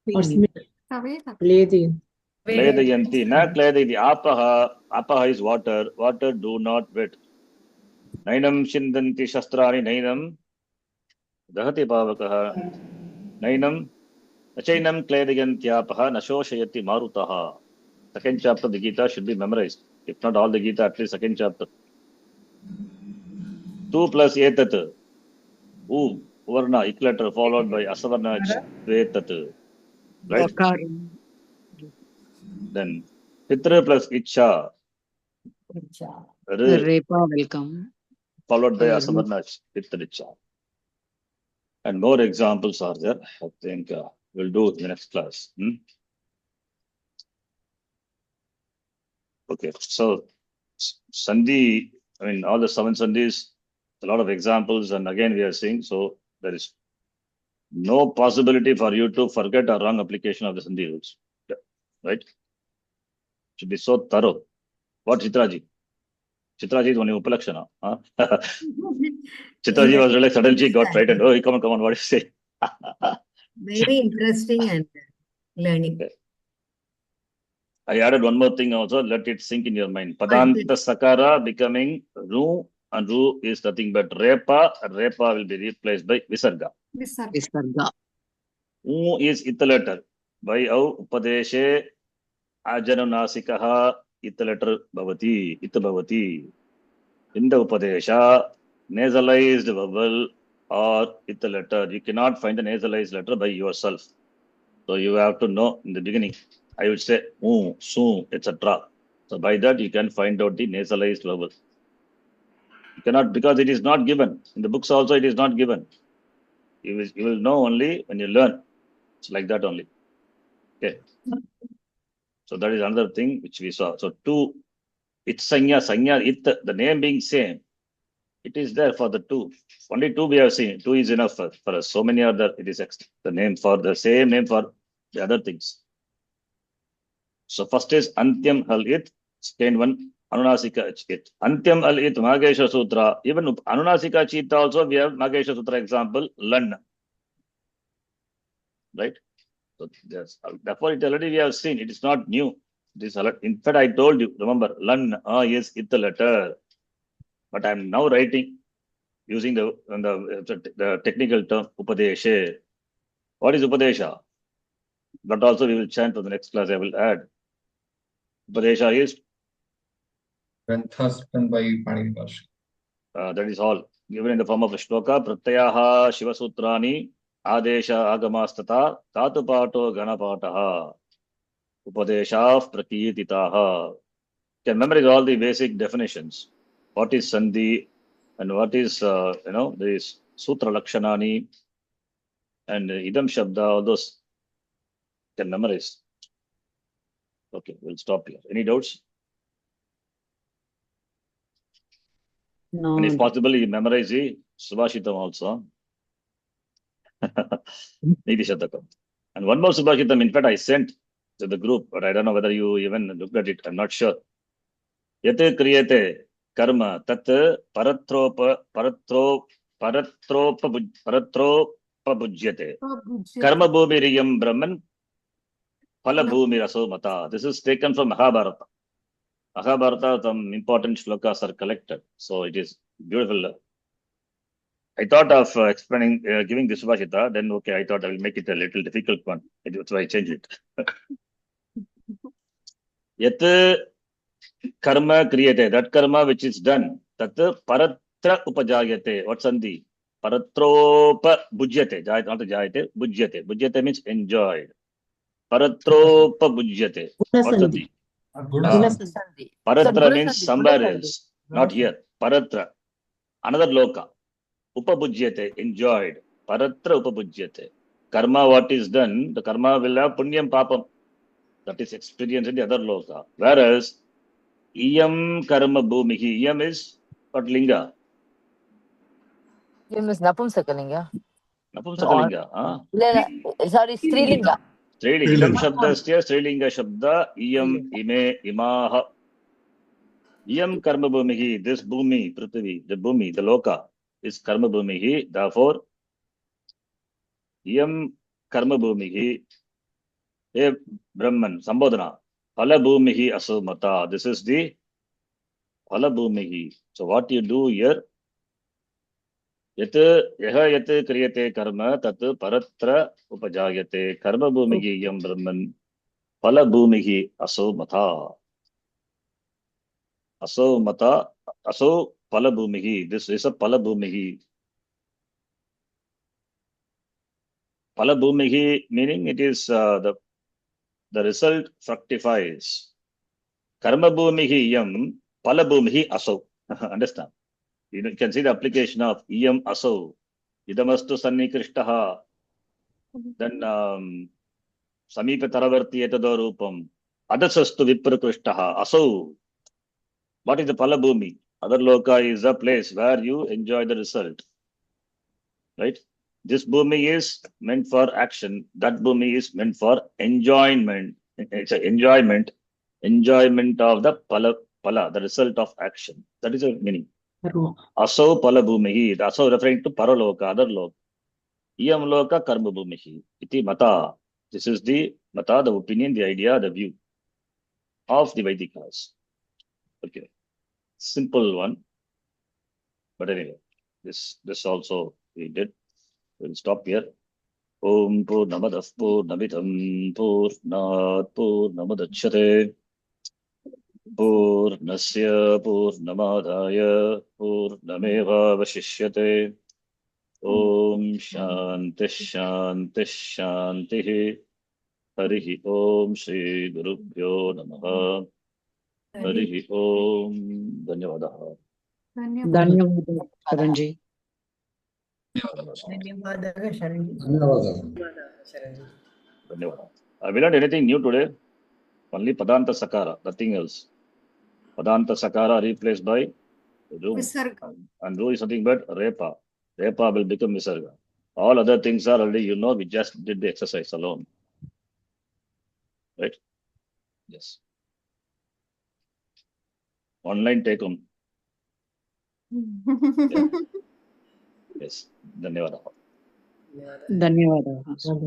What's the meaning? Kaveta. Lady. Kledayanti. Na kledayanti. Apaha. Apaha is water. Water do not wet. Nainam shindanti shastrani nainam. Dahati pavakaha. Nainam. Achainam kledayantyaapaha. Nashoshayati marutaha. Second chapter of the Gita should be memorized. If not all the Gita, at least second chapter. 2 plus Etat. U. Varna. Ik letter followed by Asavarna. Etat. Right? Yakara. Then Pitra plus Icha. Repa will come. Followed by Asavarna Pitra Icha. And more examples are there. I think we'll do in the next class. Okay, so Sandhi, I mean, all the seven Sandhis, a lot of examples, and again we are seeing, so there is no possibility for you to forget a wrong application of the Sandhi rules. Right? Should be so thorough. What Chitraji? Chitraji is only Upalakshana. Huh? Chitraji was really suddenly got frightened. Oh, come on, what do you say? Very interesting and learning. Okay. I added one more thing also, let it sink in your mind. Padanta Sakara becoming Ru, and Ru is nothing but Repa, and Repa will be replaced by Visarga. Visarga. U is Italater. By Au Upadeshe Ajanunasikaha Italater Bhavati, Itabhavati. In the Upadesha, nasalized vowel or Italater. You cannot find the nasalized letter by yourself. So you have to know in the beginning. I would say su, etc. So by that you can find out the nasalized vowel. You cannot, because it is not given. In the books also it is not given. You will know only when you learn. It's like that only. Okay. So that is another thing which we saw. So two, it's sanya, it, the name being same. It is there for the two. Only two we have seen. Two is enough for us. So many other, it is the name for the same name for the other things. So first is Antyam Hal It, second one Anunasika It. Antyam Hal It, Magesha Sutra. Even Anunasika Chita also we have Magesha Sutra example, Lan. Right? So yes, therefore it already we have seen. It is not new. It is, in fact, I told you, remember, Lan is it the letter. But I am now writing using the technical term Upadeshe. What is Upadesha? But also we will chant for the next class. I will add. Upadesha is Granthas written by Panini Bhashi. That is all. Given in the form of a shloka, Pratyaha Shivasutrani Adesha Agamastata Tatupato Ganapataha Upadesha Prakititaha. Can memorize all the basic definitions. What is Sandhi and what is, there is Sutra Lakshanani and Idam Shabda, all those can memorize. Okay, we'll stop here. Any doubts? No. And if possible, you memorize the Subhashitam also. Niti Shatakam. And one more Subhashitam, in fact, I sent to the group, but I don't know whether you even looked at it. I'm not sure. Yate kriyate karma tat paratropa bhujyate. Karma bhumiriyam brahman phala bhumiraso mata. This is taken from Mahabharata. Mahabharata, some important shlokas are collected. So it is beautiful. I thought of explaining, giving this Subhashita, then okay, I thought I will make it a little difficult one. That's why I changed it. Yat karma kriyate, that karma which is done, tat paratra upajayate. What's sandhi? Paratropa bhujyate. Not jayate, bhujyate. Bhujyate means enjoyed. Paratropa bhujyate. What's sandhi? Gunasandhi. Paratra means Gunasandhi, somewhere Gunasandhi. else, not here. Paratra, another loka. Upabhujyate, enjoyed. Paratra upabhujyate. Karma, what is done, the karma will have punyam papam. That is experienced in the other loka. Whereas, iyam karma bhumihi, iyam is what linga? Iyam is Napumsakalinga. Napumsakalinga. Sorry, Strilinga. Strilinga. Idam shabdasya Strilinga shabda iyam ime imaha. Iyam karma bhumihi, this bhumi, prithvi, the bhumi, the loka is karma bhumihi. Therefore, iyam karma bhumihi, hey Brahman, Sambodhana, phala bhumihi asumata. This is the phala bhumihi. So what you do here, yat yaha yat kriyate karma tat paratra upajayate karma bhumihi iyam Brahman phala bhumihi asumata. Asumata, aso phala bhumihi. This is a phala bhumihi. Phala bhumihi meaning it is the result fructifies. Karma bhumihi yam, phala bhumihi aso. Understand? You can see the application of iyam aso. Idamastu sannikrishtaha. Then samipa taravarti etado rupam. Adasastu viprakrishtaha. Aso. What is the phala bhumi? Other loka is a place where you enjoy the result. Right? This bhumi is meant for action. That bhumi is meant for enjoyment. It's an enjoyment of the pala, the result of action. That is the meaning. Aso pala bhumihi. The aso referring to paraloka, other loka. Iyam loka karma bhumihi. Iti mata. This is the mata, the opinion, the idea, the view of the Vedikas. Okay. Simple one. But anyway, this also we did. We'll stop here. Om Purnamadah Purnamidam Purnat Purnamudachyate Purnasya Purnamadaya Purnameva Vashishyate. Om Shanti Shanti Shanti. Harihi Om Shri Gurubhyo Namaha. Harihi Om. Dhanyavadaha. ధన్యవాదాలు శరణ్జీ. ధన్యవాదాలు శరణ్జీ. I will not anything new today. Only Padanta Sakara, nothing else. Padanta Sakara replaced by Ru. Visarga. And Ru is nothing but Repa. Repa will become Visarga. All other things are already, we just did the exercise alone. Right? Yes. Online take home. Yeah. Yes. Dhanyavadaha. ధన్యవాదాలు.